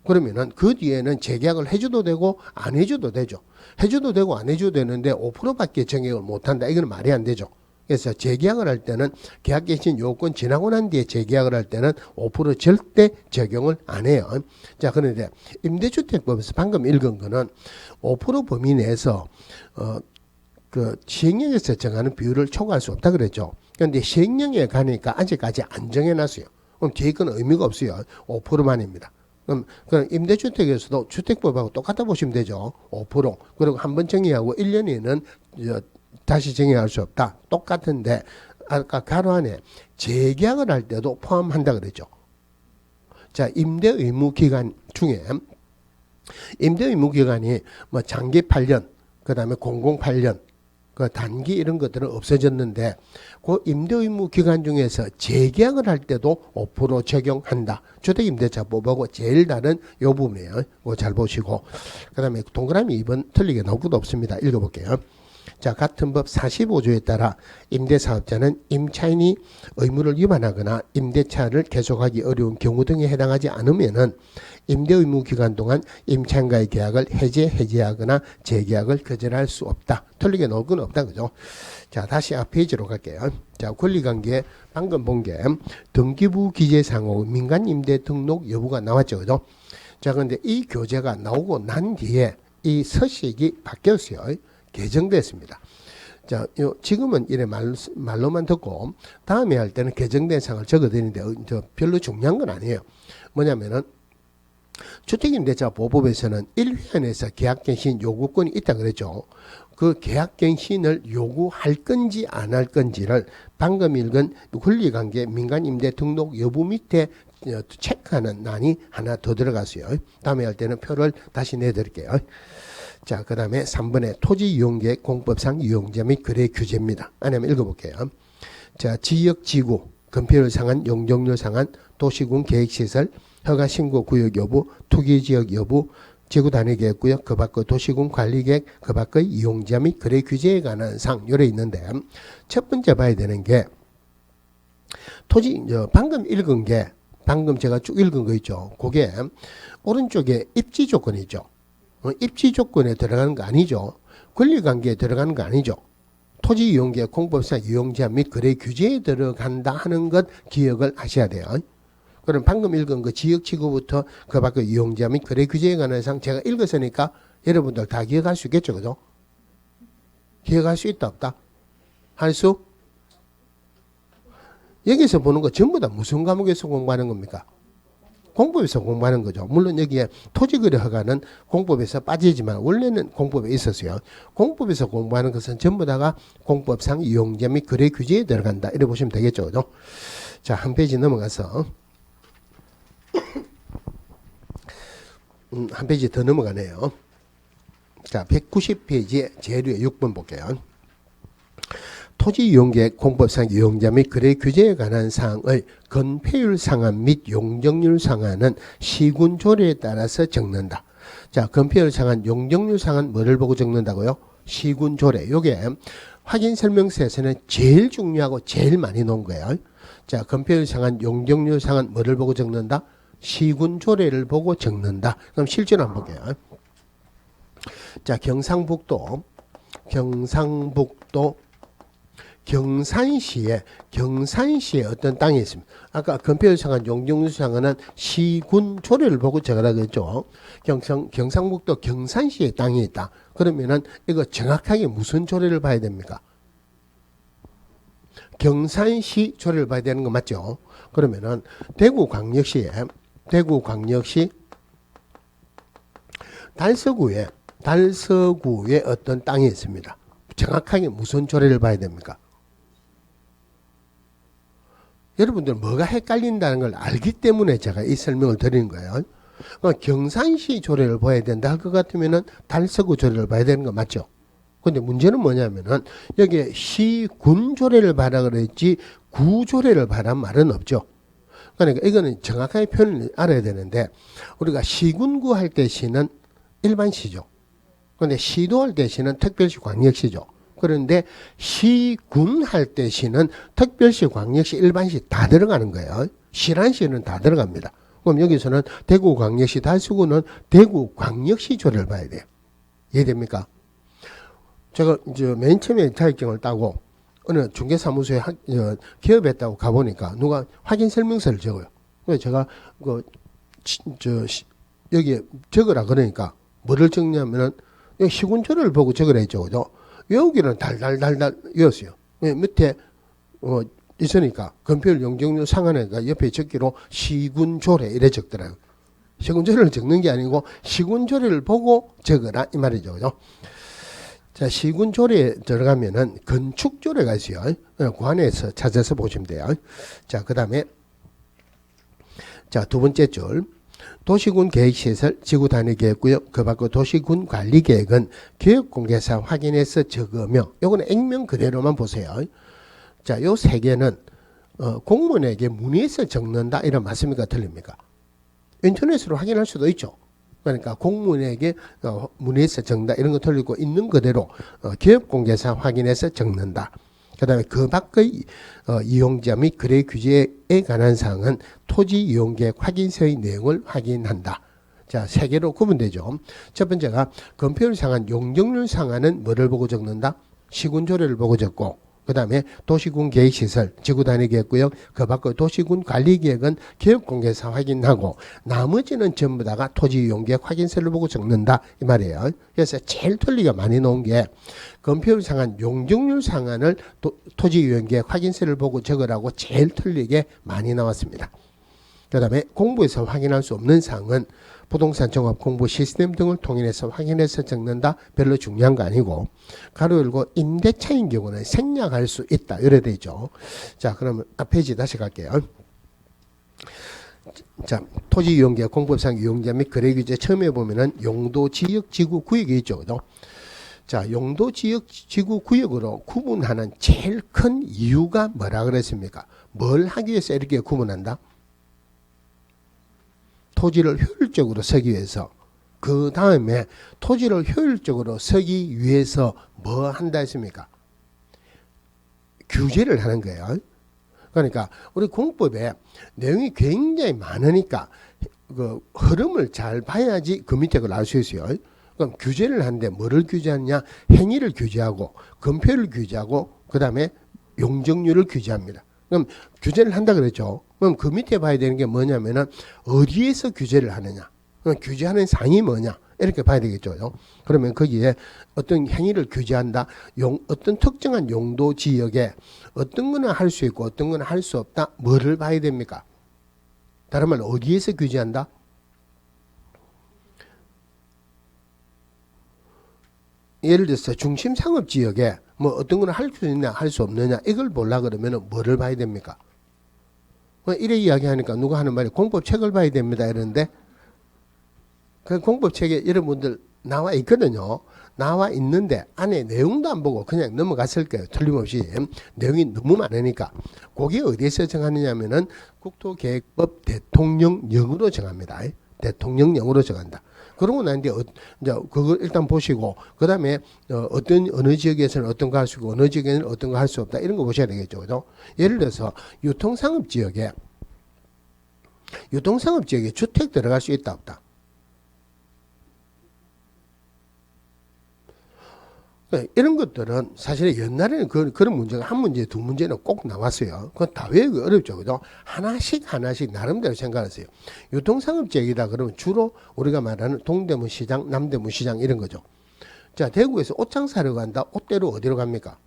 그러면은 그 뒤에는 재계약을 해줘도 되고 안 해줘도 되죠. 해줘도 되고 안 해줘도 되는데 5%밖에 정액을 못 한다. 이건 말이 안 되죠. 그래서 재계약을 할 때는 계약갱신 요건 지나고 난 뒤에 재계약을 할 때는 5% 절대 적용을 안 해요. 자, 그런데 임대주택법에서 방금 읽은 거는 5% 범위 내에서 그 시행령에서 정하는 비율을 초과할 수 없다 그랬죠. 그런데 시행령에 가니까 아직까지 안 정해놨어요. 그럼 뒤에 건 의미가 없어요. 5%만입니다. 그럼 임대주택에서도 주택법하고 똑같다 보시면 되죠. 5%. 그리고 한 번 정의하고 1년에는 다시 정의할 수 없다. 똑같은데 아까 가로 안에 재계약을 할 때도 포함한다 그랬죠. 자, 임대 의무 기간 중에 임대 의무 기간이 뭐 장기 8년, 그다음에 공공 8년, 그 단기 이런 것들은 없어졌는데 그 임대 의무 기간 중에서 재계약을 할 때도 5% 적용한다. 주택임대차법하고 제일 다른 요 부분이에요. 그거 잘 보시고 그다음에 동그라미 2번 틀리게 나올 것도 없습니다. 읽어볼게요. 자, 같은 법 45조에 따라 임대사업자는 임차인이 의무를 위반하거나 임대차를 계속하기 어려운 경우 등에 해당하지 않으면은 임대 의무 기간 동안 임차인과의 계약을 해제하거나 재계약을 거절할 수 없다. 틀리게 나올 건 없다. 그죠? 자, 다시 앞 페이지로 갈게요. 자, 권리관계 방금 본 게 등기부 기재상호 민간임대 등록 여부가 나왔죠. 그죠? 자, 그런데 이 교재가 나오고 난 뒤에 이 서식이 바뀌었어요. 개정됐습니다. 자, 지금은 이래 말로만 듣고 다음에 할 때는 개정된 사항을 적어드리는데 별로 중요한 건 아니에요. 뭐냐면은 주택임대차 보호법에서는 1회 안에서 계약갱신 요구권이 있다 그랬죠. 그 계약갱신을 요구할 건지 안 할 건지를 방금 읽은 권리관계 민간임대 등록 여부 밑에 체크하는 란이 하나 더 들어갔어요. 다음에 할 때는 표를 다시 내드릴게요. 자, 그 다음에 3번에 토지이용계획 공법상 이용자 및 거래 규제입니다. 안에 한번 읽어볼게요. 자, 지역지구, 건폐율 상한, 용적률 상한, 도시군 계획시설, 허가신고 구역 여부, 투기지역 여부, 지구 단위 계획구역, 그 밖의 도시군 관리계획, 그 밖의 이용자 및 거래 규제에 관한 사항 요래 있는데 첫 번째 봐야 되는 게 방금 읽은 게 방금 제가 쭉 읽은 거 있죠. 그게 오른쪽에 입지 조건이죠. 입지 조건에 들어가는 거 아니죠. 권리관계에 들어가는 거 아니죠. 토지 이용계 공법상 이용자 및 거래 규제에 들어간다 하는 것 기억을 하셔야 돼요. 그럼 방금 읽은 그 지역지구부터 그 밖의 이용자 및 거래 규제에 관한 사항 제가 읽었으니까 여러분들 다 기억할 수 있겠죠. 그죠? 기억할 수 있다 없다? 할 수? 여기서 보는 거 전부 다 무슨 과목에서 공부하는 겁니까? 공법에서 공부하는 거죠. 물론 여기에 토지거래 허가는 공법에서 빠지지만 원래는 공법에 있었어요. 공법에서 공부하는 것은 전부 다가 공법상 이용자 및 거래 규제에 들어간다. 이렇게 보시면 되겠죠. 그죠? 자, 한 페이지 넘어가서 한 페이지 더 넘어가네요. 자, 190페이지에 재료의 6번 볼게요. 토지이용계획 공법상 이용자 및 거래 규제에 관한 사항의 건폐율 상한 및 용적률 상한은 시군조례에 따라서 적는다. 자, 건폐율 상한, 용적률 상한 뭐를 보고 적는다고요? 시군조례. 요게 확인설명서에서는 제일 중요하고 제일 많이 놓은 거예요. 자, 건폐율 상한, 용적률 상한 뭐를 보고 적는다? 시군조례를 보고 적는다. 그럼 실제로 한번 볼게요. 자, 경상북도 경산시에 어떤 땅이 있습니다. 아까 건폐유상한 용적률상은 시군 조례를 보고 적으라고 했죠. 경상북도 경산시에 땅이 있다. 그러면은 이거 정확하게 무슨 조례를 봐야 됩니까? 경산시 조례를 봐야 되는 거 맞죠? 그러면은 대구광역시 달서구에 어떤 땅이 있습니다. 정확하게 무슨 조례를 봐야 됩니까? 여러분들 뭐가 헷갈린다는 걸 알기 때문에 제가 이 설명을 드리는 거예요. 경산시 조례를 봐야 된다 할 것 같으면은 달서구 조례를 봐야 되는 거 맞죠? 근데 문제는 뭐냐면은 여기에 시군 조례를 봐라 그랬지 구 조례를 봐란 말은 없죠. 그러니까 이거는 정확하게 표현을 알아야 되는데 우리가 시군구 할 때 시는 일반시죠. 근데 시도 할 때 시는 특별시 광역시죠. 그런데 시군 할 때 시는 특별시 광역시 일반시 다 들어가는 거예요. 시란 시는 다 들어갑니다. 그럼 여기서는 대구광역시 달서구는 대구광역시 조례를 봐야 돼요. 이해됩니까? 제가 이제 맨 처음에 자격증을 따고 어느 중개사무소에 기업했다고 가보니까 누가 확인 설명서를 적어요. 그래서 제가 여기에 적으라 그러니까 뭐를 적냐면은 여기 시군조례를 보고 적으라 했죠. 그죠? 여기는 달달달달 이었어요. 밑에 있으니까 건폐율 용적률 상한회가 옆에 적기로 시군조례 이래 적더라고요. 시군조례를 적는 게 아니고 시군조례를 보고 적으라 이 말이죠. 그죠? 자, 시군조례에 들어가면은 건축조례가 있어요. 관에서 찾아서 보시면 돼요. 자, 그 다음에 자, 두 번째 줄 도시군 계획시설 지구단위 계획구역 그 밖의 도시군 관리계획은 교육공개사 확인해서 적으며 요거는 액면 그대로만 보세요. 자, 요 세 개는 공무원에게 문의해서 적는다 이런 말씀입니까 틀립니까? 인터넷으로 확인할 수도 있죠. 그러니까 공무원에게 문의해서 적는다 이런 거 틀리고 있는 그대로 기업공개사 확인해서 적는다. 그 다음에 그 밖의 이용자 및 거래 규제에 관한 사항은 토지 이용계획 확인서의 내용을 확인한다. 자, 세 개로 구분되죠. 첫 번째가 건폐율 상한 용적률 상한은 뭐를 보고 적는다? 시군조례를 보고 적고 그 다음에 도시군 계획시설, 지구단위 계획구역, 그 밖의 도시군 관리계획은 기업공개사 확인하고 나머지는 전부 다가 토지이용계획 확인서를 보고 적는다 이 말이에요. 그래서 제일 틀리가 많이 나온 게 건폐율 상한, 용적률 상한을 토지이용계획 확인서를 보고 적으라고 제일 틀리게 많이 나왔습니다. 그 다음에 공부에서 확인할 수 없는 사항은 부동산 종합 공부 시스템 등을 통일해서 확인해서 적는다. 별로 중요한 거 아니고 가로 열고 임대차인 경우는 생략할 수 있다. 이래 되죠. 자, 그러면 페이지 다시 갈게요. 자, 토지이용계획 공법상 이용자 및 거래규제 처음에 보면은 용도 지역 지구 구역이 있죠. 그죠? 자, 용도 지역 지구 구역으로 구분하는 제일 큰 이유가 뭐라 그랬습니까? 뭘 하기 위해서 이렇게 구분한다? 토지를 효율적으로 쓰기 위해서 그 다음에 토지를 효율적으로 쓰기 위해서 뭐 한다 했습니까? 규제를 하는 거예요. 그러니까 우리 공법에 내용이 굉장히 많으니까 그 흐름을 잘 봐야지 그 밑에 걸 알 수 있어요. 그럼 규제를 하는데 뭐를 규제하느냐? 행위를 규제하고 건폐율을 규제하고 그 다음에 용적률을 규제합니다. 그럼 규제를 한다 그랬죠. 그럼 그 밑에 봐야 되는 게 뭐냐면은 어디에서 규제를 하느냐, 규제하는 상이 뭐냐 이렇게 봐야 되겠죠. 그러면 거기에 어떤 행위를 규제한다, 어떤 특정한 용도 지역에 어떤 거는 할 수 있고 어떤 거는 할 수 없다. 뭐를 봐야 됩니까? 다른 말로 어디에서 규제한다? 예를 들어서 중심 상업 지역에 뭐 어떤 거는 할 수 있냐 할 수 없느냐 이걸 보려 그러면은 뭐를 봐야 됩니까? 이래 이야기하니까 누가 하는 말이 공법책을 봐야 됩니다 이러는데 그 공법책에 여러분들 나와 있거든요. 나와 있는데 안에 내용도 안 보고 그냥 넘어갔을 거예요. 틀림없이 내용이 너무 많으니까 그게 어디에서 정하느냐 하면은 국토계획법 대통령령으로 정합니다. 대통령령으로 정한다. 그러고 난 뒤에 이제 그걸 일단 보시고 그 다음에 어느 지역에서는 어떤 거 할 수 있고 어느 지역에는 어떤 거 할 수 없다 이런 거 보셔야 되겠죠. 그죠? 예를 들어서 유통상업 지역에 주택 들어갈 수 있다 없다? 이런 것들은 사실 옛날에는 그런 문제가 한 문제, 두 문제는 꼭 나왔어요. 그건 다 외우기 어렵죠. 그죠? 하나씩 나름대로 생각하세요. 유통상업지역이다 그러면 주로 우리가 말하는 동대문 시장, 남대문 시장 이런 거죠. 자, 대구에서 옷장 사러 간다. 옷대로 어디로 갑니까?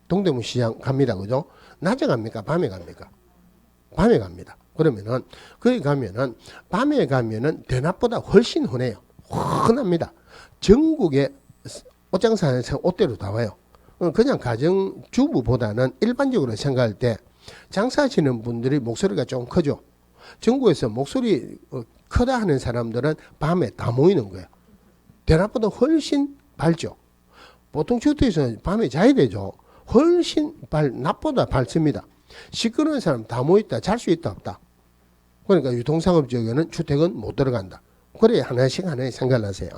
동대문 시장 갑니다. 그죠? 낮에 갑니까? 밤에 갑니까? 밤에 갑니다. 그러면은, 거기 가면은, 밤에 가면은 대낮보다 훨씬 흔해요. 흔합니다. 전국에 옷장 사는 옷대로 다 와요. 그냥 가정주부보다는 일반적으로 생각할 때 장사하시는 분들이 목소리가 좀 크죠. 전국에서 목소리 크다 하는 사람들은 밤에 다 모이는 거예요. 대낮보다 훨씬 밝죠. 보통 주택에서는 밤에 자야 되죠. 훨씬 낮보다 밝습니다. 시끄러운 사람 다 모였다. 잘 수 있다 없다. 그러니까 유통상업 지역에는 주택은 못 들어간다. 그래 하나씩 생각을 하세요.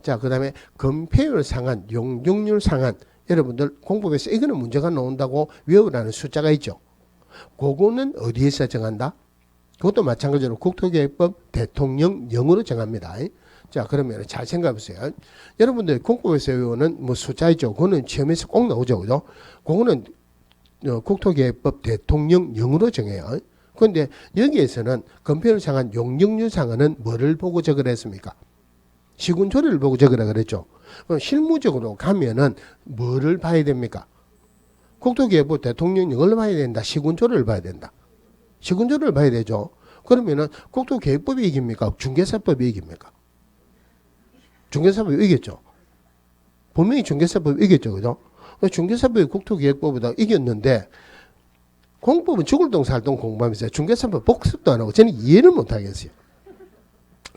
자, 그 다음에 건폐율 상한, 용적률 상한. 여러분들 공법에서 이거는 문제가 나온다고 외우라는 숫자가 있죠. 그거는 어디에서 정한다? 그것도 마찬가지로 국토계획법 대통령령으로 정합니다. 자, 그러면 잘 생각해 보세요. 여러분들 공법에서 외우는 뭐 숫자 있죠. 그거는 시험에서 꼭 나오죠. 그죠? 그거는 국토계획법 대통령령으로 정해요. 그런데 여기에서는 건폐율 상한, 용적률 상한은 뭐를 보고 적으라 했습니까? 시군조례를 보고 적으라 그랬죠. 실무적으로 가면은 뭐를 봐야 됩니까? 국토계획법 대통령령을 봐야 된다. 시군조례를 봐야 된다. 시군조례를 봐야 되죠. 그러면은 국토계획법이 이깁니까? 중개사법이 이깁니까? 중개사법이 이겼죠. 분명히 중개사법이 이겼죠. 그죠? 중개사법이 국토계획법보다 이겼는데 공법은 죽을 동 살 동 공부하면서 중개사법 복습도 안 하고 저는 이해를 못 하겠어요.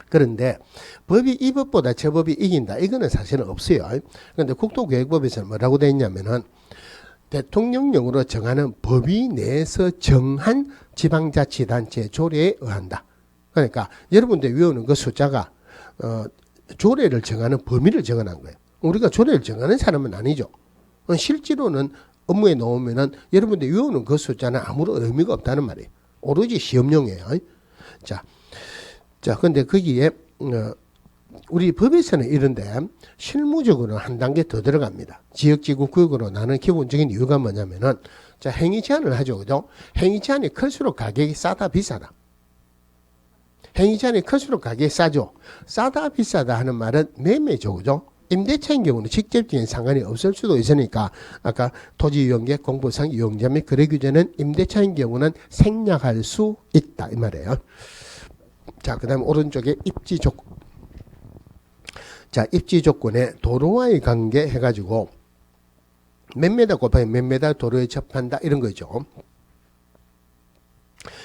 그런데 법이 이 법보다 저 법이 이긴다. 이거는 사실은 없어요. 그런데 국토계획법에서는 뭐라고 되어 있냐면은 대통령령으로 정하는 법위 내에서 정한 지방자치단체 조례에 의한다. 그러니까 여러분들 외우는 그 숫자가 조례를 정하는 범위를 정하는 거예요. 우리가 조례를 정하는 사람은 아니죠. 실제로는 업무에 넣으면은 여러분들 외우는 그 숫자는 아무런 의미가 없다는 말이에요. 오로지 시험용이에요. 자, 근데 거기에 우리 법에서는 이런데 실무적으로는 한 단계 더 들어갑니다. 지역지구 구역으로 나는 기본적인 이유가 뭐냐면은 자, 행위 제한을 하죠. 그죠? 행위 제한이 클수록 가격이 싸다 비싸다. 행위 제한이 클수록 가격이 싸죠. 싸다 비싸다 하는 말은 매매죠. 그죠? 임대차인 경우는 직접적인 상관이 없을 수도 있으니까 아까 토지이용계 공부상 이용자 및 거래 규제는 임대차인 경우는 생략할 수 있다 이 말이에요. 자, 그 다음에 오른쪽에 입지 조건. 자, 입지 조건에 도로와의 관계 해가지고 몇 메다 곱하기 몇 메다 도로에 접한다 이런 거죠.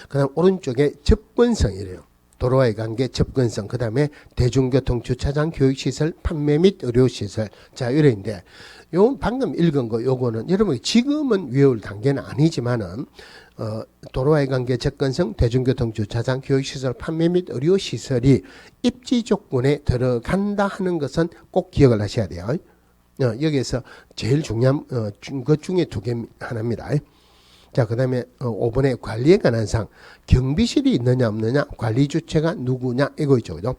그 다음 오른쪽에 접근성이래요. 도로와의 관계, 접근성, 그 다음에 대중교통, 주차장, 교육시설, 판매 및 의료시설. 자, 이래인데, 요 방금 읽은 거, 요거는 여러분이 지금은 외울 단계는 아니지만은, 도로와의 관계, 접근성, 대중교통, 주차장, 교육시설, 판매 및 의료시설이 입지 조건에 들어간다 하는 것은 꼭 기억을 하셔야 돼요. 여기에서 제일 중요한 것 중에 두 개 하나입니다. 자, 그 다음에 5번에 관리에 관한 사항. 경비실이 있느냐 없느냐, 관리 주체가 누구냐 이거 있죠. 그죠?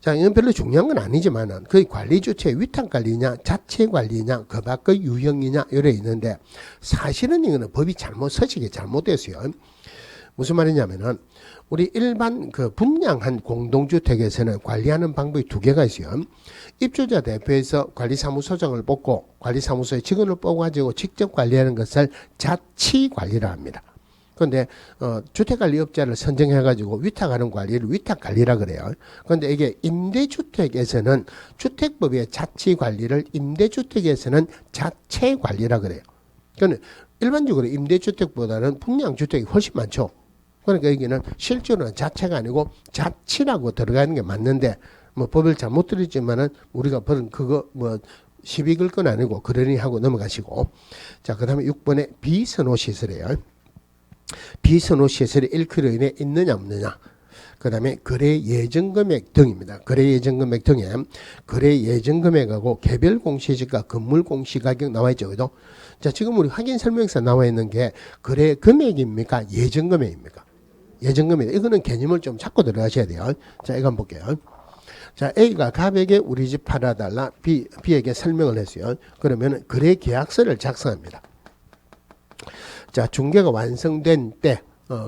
자, 이건 별로 중요한 건 아니지만은 그 관리 주체 위탁 관리냐, 자체 관리냐, 그 밖의 유형이냐 이래 있는데 사실은 이거는 법이 서식이 잘못됐어요. 무슨 말이냐면은 우리 일반 그 분양한 공동주택에서는 관리하는 방법이 두 개가 있어요. 입주자 대표에서 관리사무소장을 뽑고 관리사무소에 직원을 뽑아가지고 직접 관리하는 것을 자치관리라 합니다. 그런데 주택관리업자를 선정해가지고 위탁하는 관리를 위탁관리라 그래요. 그런데 이게 임대주택에서는 주택법의 자치관리를 임대주택에서는 자체관리라 그래요. 그러니까 일반적으로 임대주택보다는 분양주택이 훨씬 많죠. 그러니까 여기는 실제로는 자체가 아니고 자치라고 들어가는 게 맞는데 뭐 법을 잘못 들었지만은 우리가 벌은 그거 뭐 시비 걸 건 아니고 그러니 하고 넘어가시고. 자, 그 다음에 6번에 비선호시설이에요. 비선호시설이 1km 이내에 있느냐 없느냐. 그 다음에 거래 예정금액 등입니다. 거래 예정금액 등에 거래 예정금액하고 개별 공시지가 건물 공시가격 나와 있죠. 그죠? 자, 지금 우리 확인 설명서 나와 있는 게 거래 금액입니까? 예정금액입니까? 예정금액. 이거는 개념을 좀 찾고 들어가셔야 돼요. 자, 이거 한번 볼게요. 자, A가 갑에게 우리 집 팔아달라 B에게 설명을 했어요. 그러면 거래 계약서를 작성합니다. 자, 중개가 완성된 때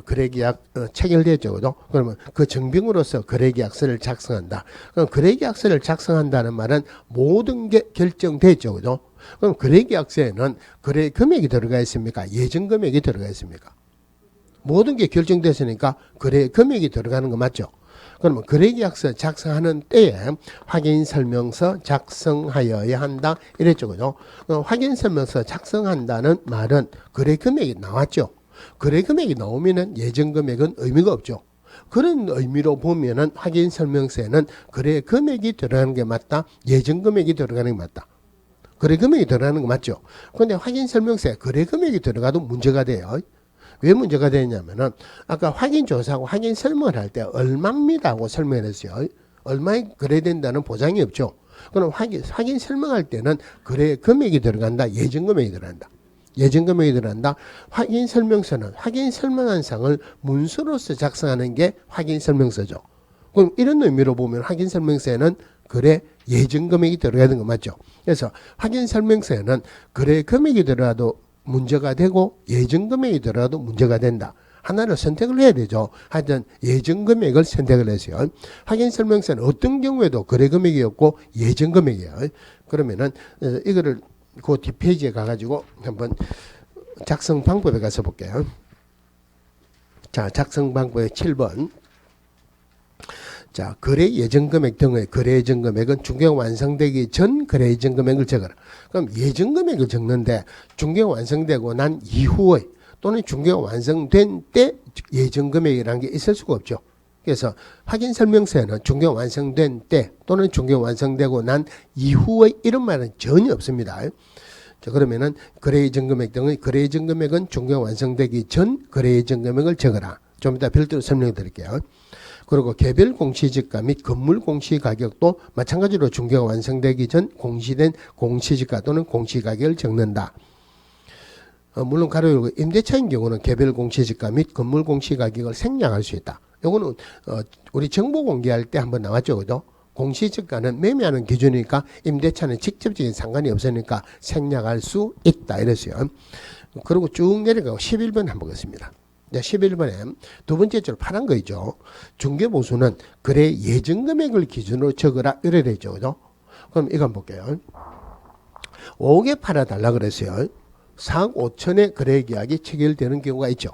거래계약 체결되죠. 그죠? 그러면 그 증빙으로서 거래계약서를 작성한다. 그럼 거래계약서를 작성한다는 말은 모든 게 결정됐죠. 그죠? 그럼 거래계약서에는 거래 금액이 들어가 있습니까? 예정 금액이 들어가 있습니까? 모든 게 결정됐으니까 거래 금액이 들어가는 거 맞죠? 그러면 거래계약서 작성하는 때에 확인설명서 작성하여야 한다 이랬죠. 그죠? 확인설명서 작성한다는 말은 거래 금액이 나왔죠. 거래 금액이 나오면은 예정 금액은 의미가 없죠. 그런 의미로 보면은 확인설명서에는 거래 금액이 들어가는 게 맞다. 예정 금액이 들어가는 게 맞다. 거래 금액이 들어가는 거 맞죠. 그런데 확인설명서에 거래 금액이 들어가도 문제가 돼요. 왜 문제가 되냐면은 아까 확인조사하고 확인설명을 할 때 얼마입니다 하고 설명을 했어요. 얼마에 거래된다는 보장이 없죠. 그럼 확인 설명할 때는 거래 금액이 들어간다. 예정 금액이 들어간다. 예정 금액이 들어간다. 확인 설명서는 확인 설명한 사항을 문서로서 작성하는 게 확인 설명서죠. 그럼 이런 의미로 보면 확인 설명서에는 거래 예정 금액이 들어가는 거 맞죠? 그래서 확인 설명서에는 거래 금액이 들어가도 문제가 되고 예정 금액이 들어가도 문제가 된다. 하나를 선택을 해야 되죠. 하여튼 예정 금액을 선택을 했어요. 확인 설명서는 어떤 경우에도 거래 금액이 없고 예정 금액이에요. 그러면은 이거를 그 뒷페이지에 가가지고 한번 작성 방법에 가서 볼게요. 자, 작성 방법의 7번. 자, 거래 예정 금액 등의 거래 예정 금액은 중개가 완성되기 전 거래 예정 금액을 적어라. 그럼 예정 금액을 적는데 중개가 완성되고 난 이후의 또는 중개가 완성된 때 예정 금액이라는 게 있을 수가 없죠. 그래서 확인 설명서에는 중개가 완성된 때 또는 중개가 완성되고 난 이후의 이런 말은 전혀 없습니다. 자, 그러면은 거래 예정 금액 등의 거래 예정 금액은 중개가 완성되기 전 거래 예정 금액을 적어라. 좀 이따 별도로 설명해 드릴게요. 그리고 개별 공시지가 및 건물 공시가격도 마찬가지로 중개가 완성되기 전 공시된 공시지가 또는 공시가격을 적는다. 물론 가로 열고 임대차인 경우는 개별 공시지가 및 건물 공시가격을 생략할 수 있다. 요거는 우리 정보 공개할 때 한번 나왔죠. 그죠? 공시지가는 매매하는 기준이니까 임대차는 직접적인 상관이 없으니까 생략할 수 있다 이랬어요. 그리고 쭉 내려가고 11번 한번 보겠습니다. 11번에 두 번째 줄 파란 거 있죠. 중개보수는 거래 예정 금액을 기준으로 적으라 이래 되죠. 그죠? 그럼 이거 한번 볼게요. 5억에 팔아달라 그랬어요. 4억 5천에 거래 계약이 체결되는 경우가 있죠.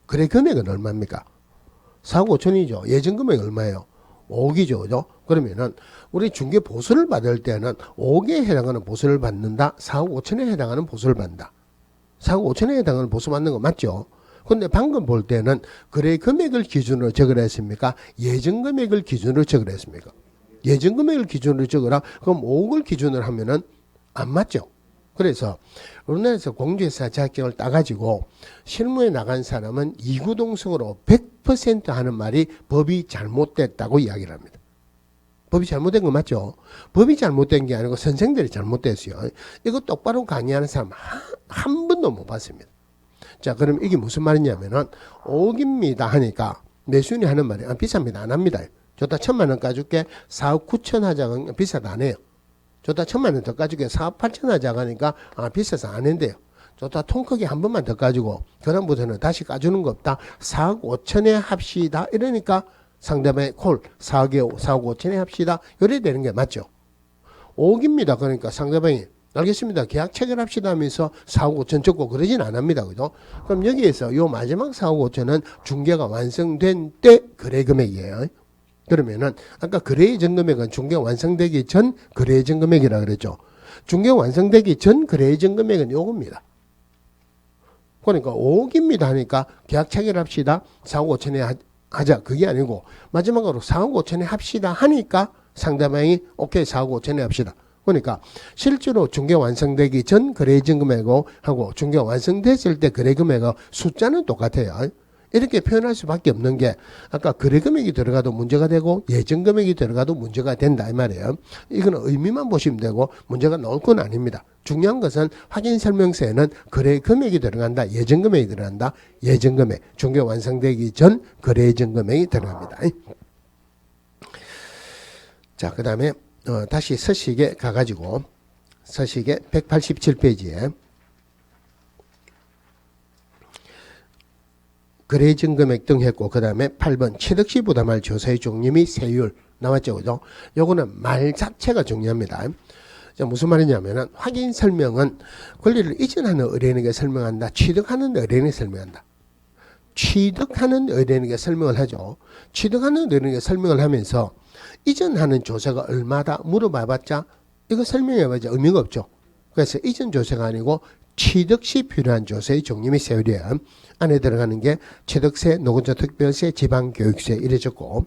거래 금액은 얼마입니까? 4억 5천이죠. 예정 금액이 얼마예요? 5억이죠. 그죠? 그러면은 우리 중개 보수를 받을 때는 5억에 해당하는 보수를 받는다. 4억 5천에 해당하는 보수를 받는다. 4억 5천에 해당하는 보수 받는 거 맞죠? 근데 방금 볼 때는 거래 금액을 기준으로 적으라 했습니까? 예정 금액을 기준으로 적으라 했습니까? 예정 금액을 기준으로 적으라. 그럼 5억을 기준으로 하면은 안 맞죠? 그래서 우리나라에서 공제사 자격증을 따가지고 실무에 나간 사람은 이구동성으로 100% 하는 말이 법이 잘못됐다고 이야기를 합니다. 법이 잘못된 거 맞죠? 법이 잘못된 게 아니고 선생들이 잘못됐어요. 이거 똑바로 강의하는 사람 한 번도 못 봤습니다. 자, 그럼 이게 무슨 말이냐면은 5억입니다 하니까 매수인이 하는 말이 비쌉니다. 안 합니다. 좋다 1,000만 원 까줄게 4억 9천 하자가 비싸다 안 해요. 좋다 1,000만 원 더 까줄게 4억 8천 하자가 하니까 비싸서 안 한대요. 좋다 통 크게 한 번만 더 까주고 그다음부터는 다시 까주는 거 없다. 4억 5천에 합시다. 이러니까 상대방의 콜 4억 5천에 합시다. 이래 되는 게 맞죠. 5억입니다. 그러니까 상대방이 알겠습니다. 계약 체결합시다 하면서 4억 5천 적고 그러진 않습니다. 그죠? 그럼 여기에서 요 마지막 4억 5천은 중개가 완성된 때 거래 금액이에요. 그러면은 아까 거래 예정 금액은 중개가 완성되기 전 거래 예정 금액이라 그랬죠. 중개가 완성되기 전 거래 예정 금액은 요겁니다. 그러니까 5억입니다 하니까 계약 체결합시다. 4억 5천에 하자. 그게 아니고 마지막으로 4억 5천에 합시다 하니까 상대방이 오케이 4억 5천에 합시다. 그러니까 실제로 중개 완성되기 전 거래 예정 금액하고 중개 완성됐을 때 거래 금액하고 숫자는 똑같아요. 이렇게 표현할 수밖에 없는 게 아까 거래 금액이 들어가도 문제가 되고 예정 금액이 들어가도 문제가 된다 이 말이에요. 이거는 의미만 보시면 되고 문제가 나올 건 아닙니다. 중요한 것은 확인 설명서에는 거래 금액이 들어간다. 예정 금액이 들어간다. 예정 금액. 중개 완성되기 전 거래 예정 금액이 들어갑니다. 자, 그 다음에 다시 서식에 가가지고 서식의 187페이지에 거래 증금액 등 했고, 그 다음에 8번 취득시 부담할 조세의 종류 및 세율 나왔죠, 그죠? 요거는 말 자체가 중요합니다. 자, 무슨 말이냐면은 확인 설명은 권리를 이전하는 의뢰인에게 설명한다. 취득하는 의뢰인에게 설명한다. 취득하는 의뢰인에게 설명을 하죠. 취득하는 의뢰인에게 설명을 하면서 이전하는 조세가 얼마다 물어봐봤자 이거 설명해봤자 의미가 없죠. 그래서 이전 조세가 아니고 취득 시 필요한 조세의 종류 및 세율이에요. 안에 들어가는 게 취득세, 노건조 특별세, 지방교육세 이래졌고,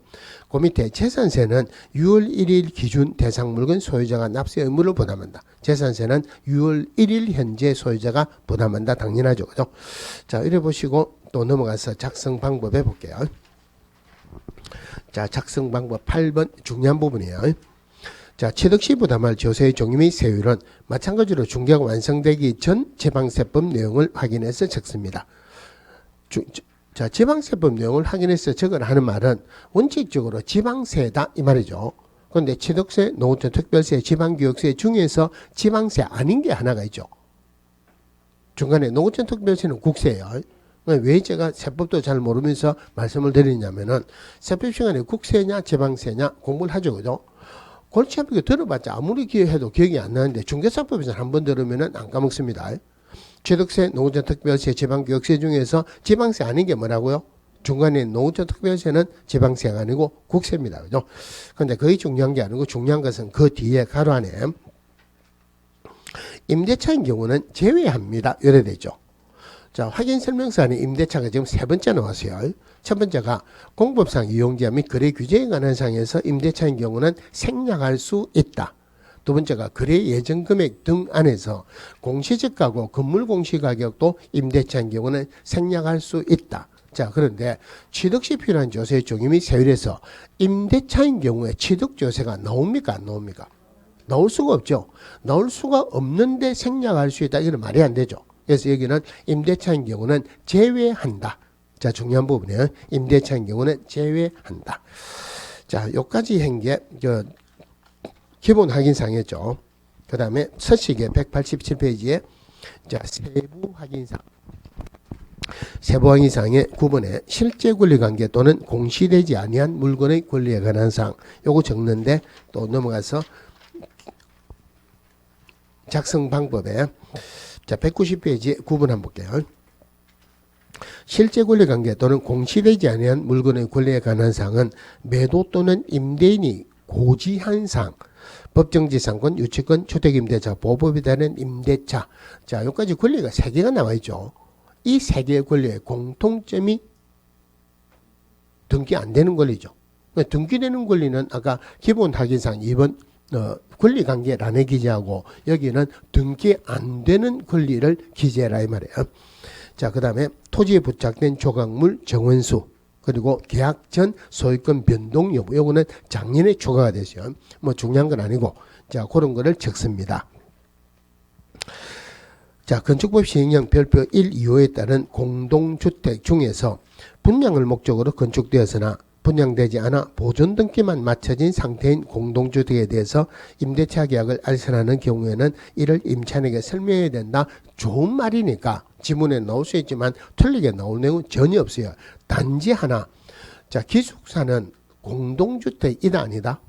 그 밑에 재산세는 6월 1일 기준 대상 물건 소유자가 납세 의무를 부담한다. 재산세는 6월 1일 현재 소유자가 부담한다. 당연하죠, 그죠? 자, 이래 보시고 또 넘어가서 작성 방법 해볼게요. 자, 작성 방법 8번 중요한 부분이에요. 자, 취득시 부담할 조세의 종류 및 세율은 마찬가지로 중개가 완성되기 전 지방세법 내용을 확인해서 적습니다. 자, 지방세법 내용을 확인해서 적으라 하는 말은 원칙적으로 지방세다 이 말이죠. 그런데 취득세, 노후세, 특별세, 지방교육세 중에서 지방세 아닌 게 하나가 있죠. 중간에 노후세, 특별세는 국세예요. 왜 제가 세법도 잘 모르면서 말씀을 드리냐면은 세법 시간에 국세냐 지방세냐 공부를 하죠, 그죠? 골치 아프게 들어봤자 아무리 기억해도 기억이 안 나는데 중개사법에서 한번 들으면은 안 까먹습니다. 취득세, 노후세, 특별세, 지방교육세 중에서 지방세 아닌 게 뭐라고요? 중간에 노후세, 특별세는 지방세가 아니고 국세입니다. 그죠? 근데 거의 중요한 게 아니고 중요한 것은 그 뒤에 가로 안에 임대차인 경우는 제외합니다. 이래 되죠. 자, 확인 설명서 안에 임대차가 지금 세 번째 나왔어요. 첫 번째가 공법상 이용자 및 거래 규제에 관한 사항에서 임대차인 경우는 생략할 수 있다. 두 번째가 거래 예정 금액 등 안에서 공시지가고 건물 공시가격도 임대차인 경우는 생략할 수 있다. 자, 그런데 취득시 필요한 조세의 종류 및 세율에서 임대차인 경우에 취득조세가 나옵니까 안 나옵니까? 나올 수가 없죠. 나올 수가 없는데 생략할 수 있다. 이건 말이 안 되죠. 그래서 여기는 임대차인 경우는 제외한다. 자, 중요한 부분이에요. 임대차인 경우는 제외한다. 자, 여기까지 한 게 기본 확인사항이었죠. 그 다음에 서식의 187페이지에 자, 세부 확인사항. 세부 확인사항의 9번에 실제 권리관계 또는 공시되지 아니한 물건의 권리에 관한 사항. 요거 적는데 또 넘어가서 작성 방법에 자, 190페이지 9번 한번 볼게요. 실제 권리관계 또는 공시되지 아니한 물건의 권리에 관한 사항은 매도 또는 임대인이 고지한 사항, 법정지상권, 유치권, 주택임대차, 보법에 따른 임대차. 자, 여기까지 권리가 3개가 나와 있죠. 이 3개의 권리의 공통점이 등기 안 되는 권리죠. 등기되는 권리는 아까 기본 확인사항 2번 권리관계란에 기재하고 여기는 등기 안 되는 권리를 기재해라 이 말이에요. 자, 그 다음에 토지에 부착된 조각물 정원수 그리고 계약 전 소유권 변동 여부 요거는 작년에 추가가 됐어요. 뭐 중요한 건 아니고 자, 그런 거를 적습니다. 자, 건축법 시행령 별표 1, 2호에 따른 공동주택 중에서 분양을 목적으로 건축되었으나 분양되지 않아 보존 등기만 마쳐진 상태인 공동주택에 대해서 임대차 계약을 알선하는 경우에는 이를 임차인에게 설명해야 된다. 좋은 말이니까 지문에 나올 수 있지만 틀리게 나올 내용은 전혀 없어요. 단지 하나. 자, 기숙사는 공동주택이다 아니다?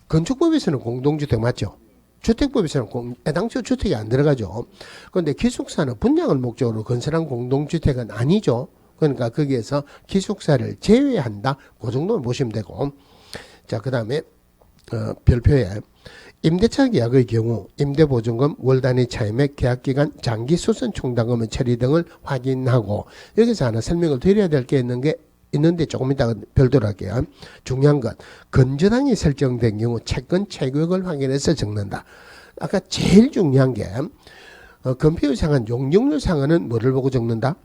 건축법에서는 공동주택 맞죠? 주택법에서는 애당초 주택이 안 들어가죠. 그런데 기숙사는 분양을 목적으로 건설한 공동주택은 아니죠. 그러니까 거기에서 기숙사를 제외한다. 그 정도만 보시면 되고. 자, 그 다음에 별표에 임대차 계약의 경우 임대보증금, 월단위 차임액, 계약기간, 장기수선 총담금 처리 등을 확인하고 여기서 하나 설명을 드려야 될 게 있는데 조금 이따 별도로 할게요. 중요한 건 건저당이 설정된 경우 채권 채권을 확인해서 적는다. 아까 제일 중요한 게 건폐율 상한, 용적률 상한은 뭐를 보고 적는다?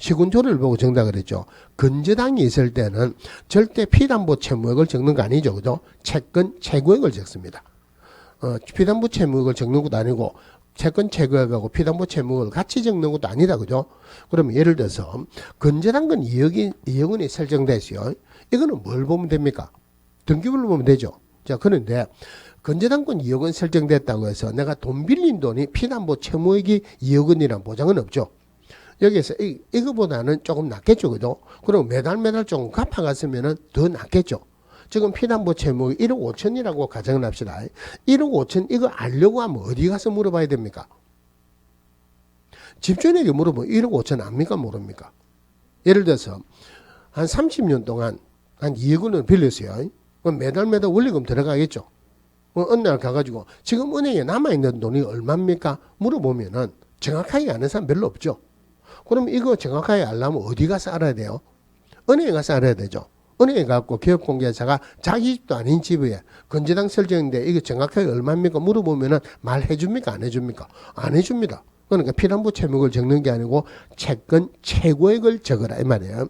시군조를 보고 적는다 그랬죠. 건저당이 있을 때는 절대 피담보 채무액을 적는 거 아니죠. 그죠? 채권 채무액을 적습니다. 피담보 채무액을 적는 것도 아니고 채권 채무액하고 피담보 채무액을 같이 적는 것도 아니다. 그죠? 그러면 예를 들어서 건저당은 2억원이 설정됐어요. 이거는 뭘 보면 됩니까? 등기부를 보면 되죠. 자, 그런데 건재당권 2억 원 설정됐다고 해서 내가 돈 빌린 돈이 피담보 채무액이 2억 원이란 보장은 없죠. 여기에서 이거보다는 조금 낫겠죠. 그죠? 그럼 매달 조금 갚아갔으면 더 낫겠죠. 지금 피담보 채무가 1억 5천이라고 가정을 합시다. 1억 5천 이거 알려고 하면 어디 가서 물어봐야 됩니까? 집주인에게 물어보면 1억 5천 압니까? 모릅니까? 예를 들어서 한 30년 동안 한 2억 원을 빌렸어요. 그럼 매달 원리금 들어가겠죠. 어느 날 가가지고 지금 은행에 남아있는 돈이 얼마입니까? 물어보면은 정확하게 아는 사람 별로 없죠. 그럼 이거 정확하게 알려면 어디 가서 알아야 돼요? 은행에 가서 알아야 되죠. 은행에 가고 기업공개사가 자기 집도 아닌 집에 건재당 설정인데 이게 정확하게 얼마입니까? 물어보면은 말해줍니까? 안 해줍니까? 안 해줍니다. 그러니까 피담보 채무액을 적는 게 아니고 채권 최고액을 적으라 이 말이에요.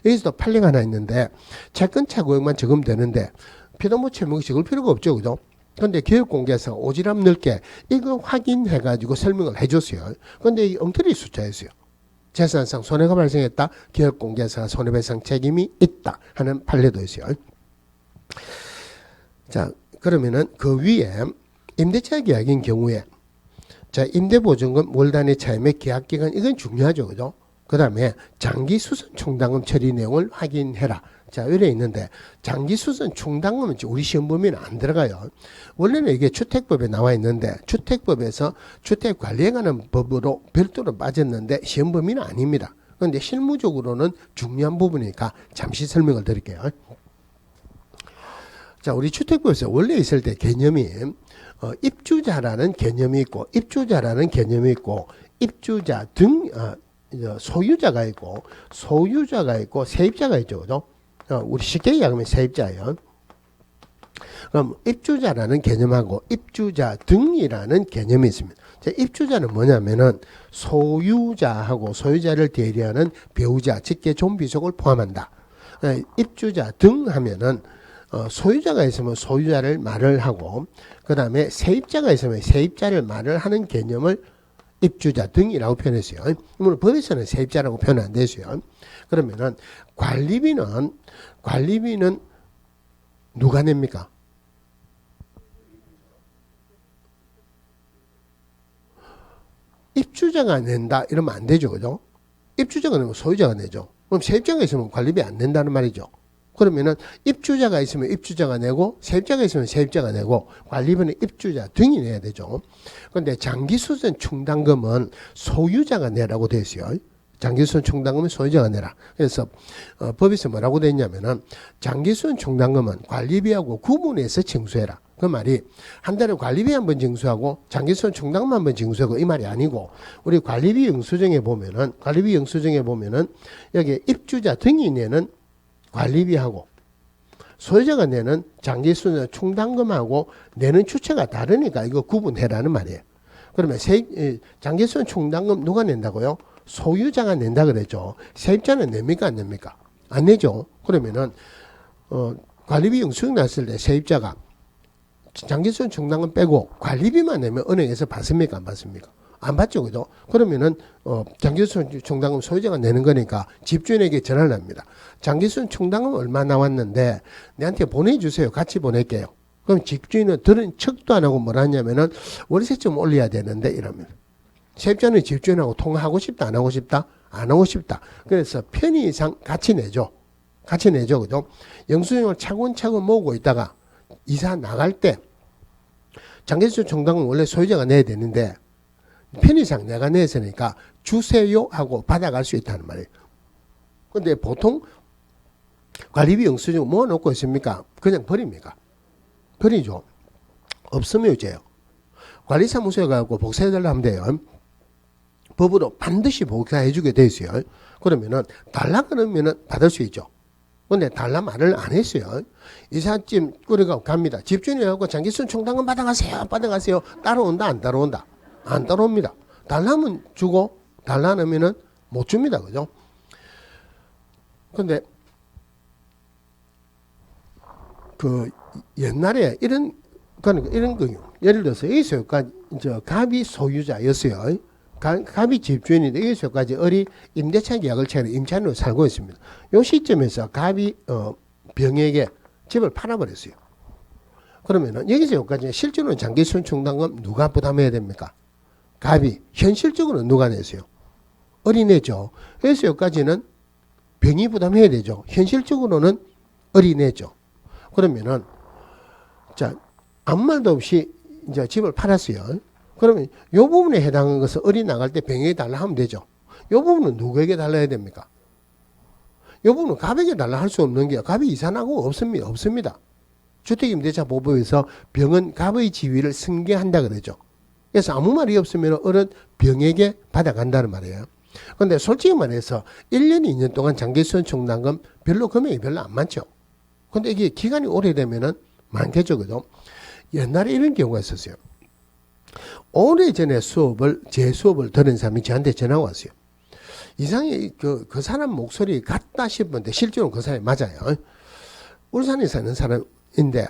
여기서도 판례가 하나 있는데 채권 최고액만 적으면 되는데 피담보 채무액 적을 필요가 없죠. 그죠? 근데 기업공개사가 오지랖 넓게 이거 확인해가지고 설명을 해줬어요. 근데 이 엉터리 숫자였어요. 재산상 손해가 발생했다. 기업공개사가 손해배상 책임이 있다 하는 판례도 있어요. 자, 그러면은 그 위에 임대차 계약인 경우에 자, 임대보증금 월단위 차임의 계약기간 이건 중요하죠. 그죠? 그 다음에 장기수선 충당금 처리 내용을 확인해라. 자, 이래 있는데 장기수선 충당금은 우리 시험 범위는 안 들어가요. 원래는 이게 주택법에 나와 있는데 주택법에서 주택관리에 관한 법으로 별도로 빠졌는데 시험 범위는 아닙니다. 그런데 실무적으로는 중요한 부분이니까 잠시 설명을 드릴게요. 자, 우리 주택법에서 원래 있을 때 개념이 입주자라는 개념이 있고 입주자라는 개념이 있고 입주자 등 소유자가 있고 세입자가 있죠. 그죠? 우리 쉽게 얘기하면 세입자예요. 그럼 입주자라는 개념하고 입주자 등이라는 개념이 있습니다. 자, 입주자는 뭐냐면은 소유자하고 소유자를 대리하는 배우자, 직계 존비속을 포함한다. 입주자 등 하면은 소유자가 있으면 소유자를 말을 하고 그 다음에 세입자가 있으면 세입자를 말을 하는 개념을 입주자 등이라고 표현했어요. 물론 법에서는 세입자라고 표현 안 됐어요. 그러면은 관리비는 누가 냅니까? 입주자가 낸다 이러면 안 되죠. 그죠? 입주자가 내면 소유자가 내죠. 그럼 세입자가 있으면 관리비 안 낸다는 말이죠. 그러면은 입주자가 있으면 입주자가 내고 세입자가 있으면 세입자가 내고 관리비는 입주자 등이 내야 되죠. 그런데 장기수선 충당금은 소유자가 내라고 되어 있어요. 장기수선 충당금은 소유자가 내라. 그래서 법에서 뭐라고 되어 있냐면은 장기수선 충당금은 관리비하고 구분해서 징수해라. 그 말이 한 달에 관리비 한번 징수하고 장기수선 충당금 한번 징수하고 이 말이 아니고 우리 관리비 영수증에 보면은 여기 입주자 등이 내는 관리비하고 소유자가 내는 장기수선 충당금하고 내는 주체가 다르니까 이거 구분해라는 말이에요. 그러면 장기수선 충당금 누가 낸다고요? 소유자가 낸다 그랬죠. 세입자는 냅니까 안 냅니까? 안 내죠. 그러면은 관리비 영수증 났을 때 세입자가 장기수선 충당금 빼고 관리비만 내면 은행에서 받습니까 안 받습니까? 안 받죠. 그죠? 그러면은 장기수선 충당금 소유자가 내는 거니까 집주인에게 전화를 합니다. 장기수선 충당금 얼마 나왔는데 내한테 보내주세요. 같이 보낼게요. 그럼 집주인은 들은 척도 안 하고 뭐라 하냐면은 월세 좀 올려야 되는데 이러면 세입자는 집주인하고 통화하고 싶다 안 하고 싶다? 안 하고 싶다. 그래서 편의상 같이 내죠. 그죠? 영수증을 차근차근 모으고 있다가 이사 나갈 때 장기수선 충당금 원래 소유자가 내야 되는데 편의상 내가 냈으니까 주세요 하고 받아갈 수 있다는 말이에요. 근데 보통 관리비 영수증 모아놓고 있습니까? 그냥 버립니까? 버리죠. 없으면 유죄요. 관리사무소에 가고 복사해달라 하면 돼요. 법으로 반드시 복사해주게 돼 있어요. 그러면은 달라 그러면은 받을 수 있죠. 근데 달라 말을 안 했어요. 이삿짐 꾸려가 갑니다. 집주인이라고 장기수선 충당금 받아가세요. 따라온다 안 따라온다? 안 따라옵니다. 달라면 주고 달라 안 하면은 못 줍니다. 그죠? 근데 그 옛날에 이런 거요. 예를 들어서 여기서까지 갑이 소유자였어요. 갑이 집주인인데 여기서까지 어리 임대차 계약을 체로 임차인으로 살고 있습니다. 이 시점에서 갑이 병에게 집을 팔아버렸어요. 그러면은 여기서 여기까지 실제로는 장기순 충당금 누가 부담해야 됩니까? 갑이. 현실적으로는 누가 내세요? 어린애죠. 그래서 여기까지는 병이 부담해야 되죠. 현실적으로는 어린애죠. 그러면은 자 아무 말도 없이 이제 집을 팔았어요. 그러면 이 부분에 해당하는 것을 어린 나갈 때 병에게 달라 하면 되죠. 이 부분은 누구에게 달라야 됩니까? 이 부분은 갑에게 달라 할 수 없는 게 갑이 이산하고 없습니다. 주택임대차 보호법에서 병은 갑의 지위를 승계한다 그러죠. 그래서 아무 말이 없으면 어른 병에게 받아간다는 말이에요. 그런데 솔직히 말해서 1년, 2년 동안 장기순 충당금 금액이 별로 안 많죠. 근데 이게 기간이 오래되면은 많겠죠. 그죠? 옛날에 이런 경우가 있었어요. 오래전에 제 수업을 들은 사람이 저한테 전화가 왔어요. 이상하게 그 사람 목소리 같다 싶은데 실제로 그 사람이 맞아요. 울산에 사는 사람인데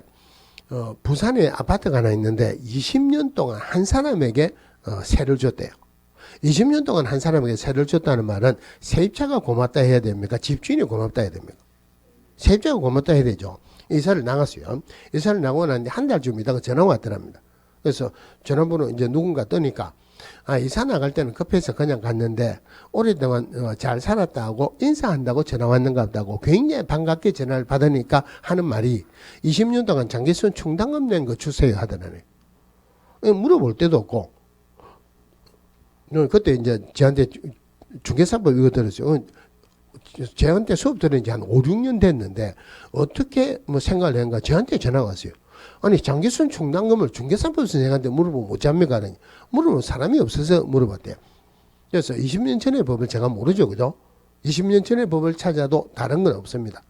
부산에 아파트가 하나 있는데 20년 동안 한 사람에게 세를 줬대요. 20년 동안 한 사람에게 세를 줬다는 말은 세입자가 고맙다 해야 됩니까? 집주인이 고맙다 해야 됩니까? 세입자가 고맙다 해야 되죠. 이사를 나갔어요. 이사를 나고 나는데 한 달쯤 있다가 전화가 왔더랍니다. 그래서 전화번호 이제 누군가 뜨니까 이사 나갈 때는 급해서 그냥 갔는데 오랫동안 잘 살았다 하고 인사한다고 전화 왔는가 보다고 굉장히 반갑게 전화를 받으니까 하는 말이 20년 동안 장기순 충당금 낸 거 주세요 하더라네. 물어볼 때도 없고 그때 이제 저한테 중개사법 이거 들었어요. 저한테 수업 들은 지 한 5, 6년 됐는데 어떻게 생각을 했는가 저한테 전화가 왔어요. 아니 장기순 충당금을 중개사법 선생한테 물어보면 못잡니까? 물어보면 사람이 없어서 물어봤대요. 그래서 20년 전의 법을 제가 모르죠. 그죠? 20년 전의 법을 찾아도 다른 건 없습니다.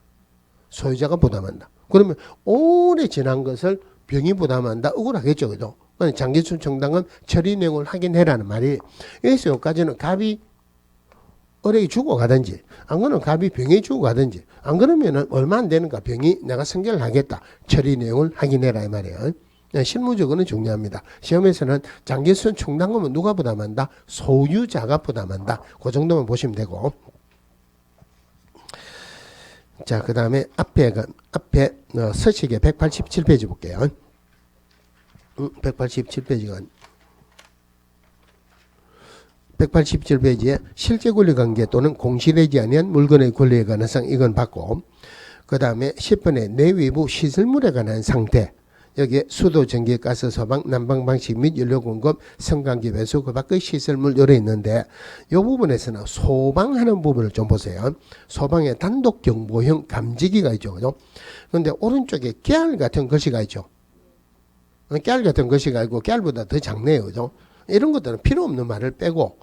소유자가 부담한다. 그러면 오래 지난 것을 병이 부담한다. 억울하겠죠. 그죠? 장기순 충당금 처리 내용을 확인해라는 말이 여기서 여기까지는 갑이 어뢰이 주고 가든지 안 그러면 갑이 병이 주고 가든지 안 그러면은 얼마 안 되는가 병이 내가 승계를 하겠다. 처리 내용을 확인해라 이 말이에요. 실무적으로는 중요합니다. 시험에서는 장기순 충당금은 누가 부담한다? 소유자가 부담한다. 그 정도만 보시면 되고. 자, 그 다음에 앞에 서식의 187페이지 볼게요. 187페이지가 187페이지에 실제 권리 관계 또는 공시되지 아니한 물건의 권리에 관한 상 이건 받고 그 다음에 10번에 내외부 시설물에 관한 상태 여기에 수도, 전기, 가스, 소방, 난방 방식 및 연료 공급, 성관계 배수 그 밖의 시설물 요래 있는데 이 부분에서는 소방하는 부분을 좀 보세요. 소방에 단독 경보형 감지기가 있죠. 그죠? 그런데 오른쪽에 깨알 같은 글씨가 있죠. 깨알 같은 글씨가 있고 깨알보다 더 작네요. 그죠? 이런 것들은 필요 없는 말을 빼고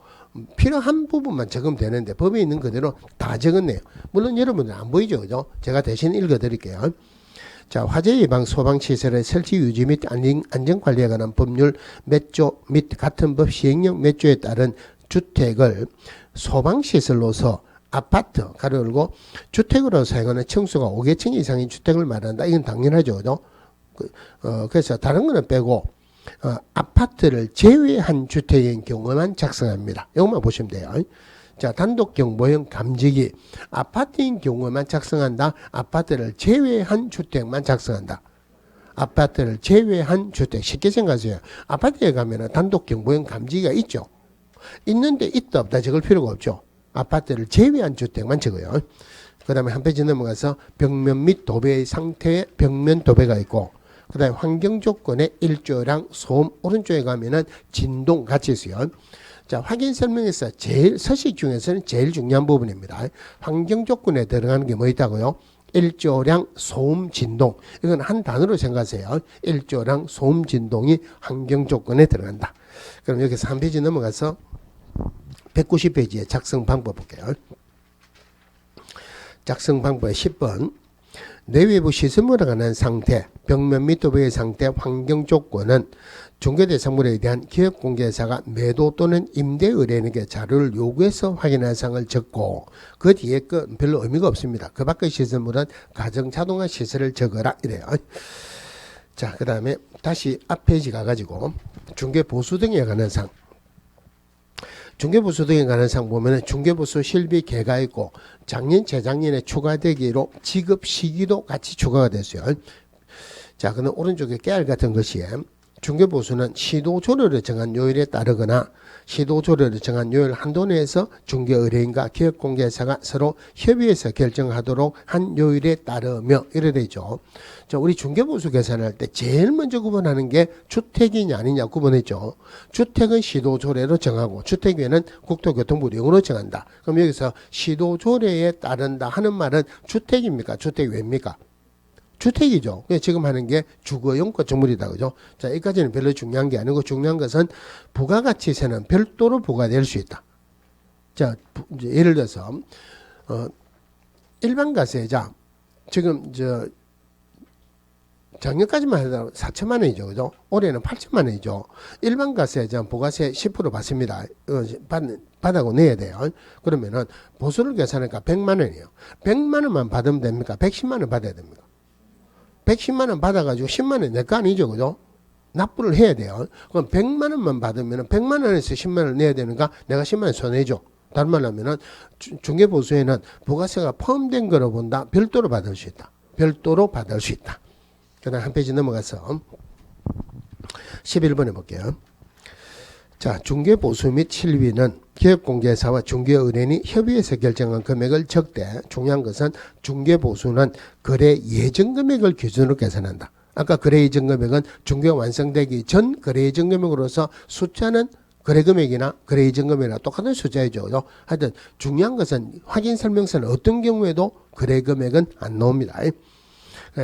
필요한 부분만 적으면 되는데 법에 있는 그대로 다 적었네요. 물론 여러분들 안 보이죠. 그죠? 제가 대신 읽어드릴게요. 자, 화재 예방 소방시설의 설치 유지 및 안전관리에 관한 법률 몇 조 및 같은 법 시행령 몇 조에 따른 주택을 소방시설로서 아파트 가로 열고 주택으로 사용하는 층수가 5개층 이상인 주택을 말한다. 이건 당연하죠. 그죠? 그래서 다른 거는 빼고 아파트를 제외한 주택인 경우만 작성합니다. 이것만 보시면 돼요. 자, 단독 경보형 감지기 아파트인 경우만 작성한다. 아파트를 제외한 주택만 작성한다. 아파트를 제외한 주택 쉽게 생각하세요. 아파트에 가면 단독 경보형 감지기가 있죠. 있는데 있다 없다 적을 필요가 없죠. 아파트를 제외한 주택만 적어요. 그 다음에 한 페이지 넘어가서 벽면 및 도배의 상태에 벽면 도배가 있고 그 다음에 환경 조건의 일조량 소음 오른쪽에 가면은 진동 같이 있어요. 자, 확인 설명에서 서식 중에서는 제일 중요한 부분입니다. 환경 조건에 들어가는 게 뭐 있다고요? 일조량, 소음, 진동. 이건 한 단어로 생각하세요. 일조량, 소음, 진동이 환경 조건에 들어간다. 그럼 여기서 한 페이지 넘어가서 190페이지에 작성 방법 볼게요. 작성 방법의 10번. 내외부 시설물에 관한 상태, 벽면 및 도배의 상태, 환경 조건은 중개대상물에 대한 기업공개사가 매도 또는 임대 의뢰인에게 자료를 요구해서 확인할 사항을 적고 그 뒤에 건 별로 의미가 없습니다. 그 밖의 시설물은 가정 자동화 시설을 적어라 이래요. 자, 그 다음에 다시 앞 페이지 가가지고 중개보수 등에 관한 사항 중개보수 등에 관한 사항 보면은 중개보수 실비 개가 있고 작년 재작년에 추가되기로 지급 시기도 같이 추가가 됐어요. 자, 그는 오른쪽에 깨알 같은 것이 중개보수는 시도조례를 정한 요일에 따르거나 시도조례를 정한 요일 한도 내에서 중개의뢰인과 기업공개사가 서로 협의해서 결정하도록 한 요일에 따르며 이래 되죠. 자, 우리 중개보수 계산할 때 제일 먼저 구분하는 게 주택이냐 아니냐 구분했죠. 주택은 시도조례로 정하고 주택외는 국토교통부령으로 정한다. 그럼 여기서 시도조례에 따른다 하는 말은 주택입니까? 주택외입니까? 주택이죠. 지금 하는 게 주거용 건축물이다. 그죠? 자, 여기까지는 별로 중요한 게 아니고 중요한 것은 부가가치세는 별도로 부과될 수 있다. 자, 이제 예를 들어서, 일반 가세자, 지금, 작년까지만 하더라도 4천만 원이죠. 그죠? 올해는 8천만 원이죠. 일반 가세자 부가세 10% 받습니다. 받아고 내야 돼요. 그러면은 보수를 계산하니까 100만 원이에요. 100만 원만 받으면 됩니까? 110만 원 받아야 됩니까? 110만 원 받아가지고 10만 원 내 거 아니죠. 그죠? 납부를 해야 돼요. 그럼 100만 원만 받으면 100만 원에서 10만 원 내야 되는가? 내가 10만 원 손해죠. 다른 말로 하면은 중개보수에는 부가세가 포함된 거로 본다. 별도로 받을 수 있다. 별도로 받을 수 있다. 그 다음 한 페이지 넘어가서 11번 해볼게요. 자, 중개보수 및 실비는 기업공개사와 중개의뢰인이 협의해서 결정한 금액을 적되 중요한 것은 중개보수는 거래 예정금액을 기준으로 계산한다. 아까 거래 예정금액은 중개가 완성되기 전 거래 예정금액으로서 숫자는 거래금액이나 거래 예정금액이나 똑같은 숫자이죠. 하여튼 중요한 것은 확인설명서는 어떤 경우에도 거래금액은 안 나옵니다.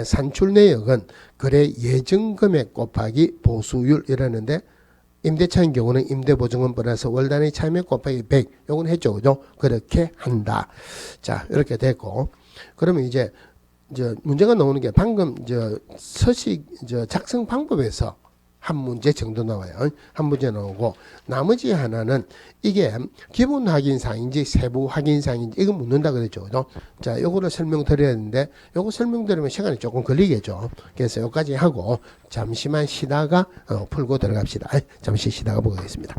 산출내역은 거래 예정금액 곱하기 보수율 이라는데 임대차인 경우는 임대보증금 플러스 월단위 차임액 곱하기 100 요건 했죠. 그죠? 그렇게 한다. 자, 이렇게 됐고 그러면 이제 문제가 나오는 게 방금 서식 작성 방법에서 한 문제 정도 나와요. 한 문제 나오고 나머지 하나는 이게 기본 확인사항인지 세부 확인사항인지 이거 묻는다 그랬죠. 그죠? 자, 요거를 설명드려야 되는데 요거 설명드리면 시간이 조금 걸리겠죠. 그래서 여기까지 하고 잠시만 쉬다가 풀고 들어갑시다. 잠시 쉬다가 보겠습니다.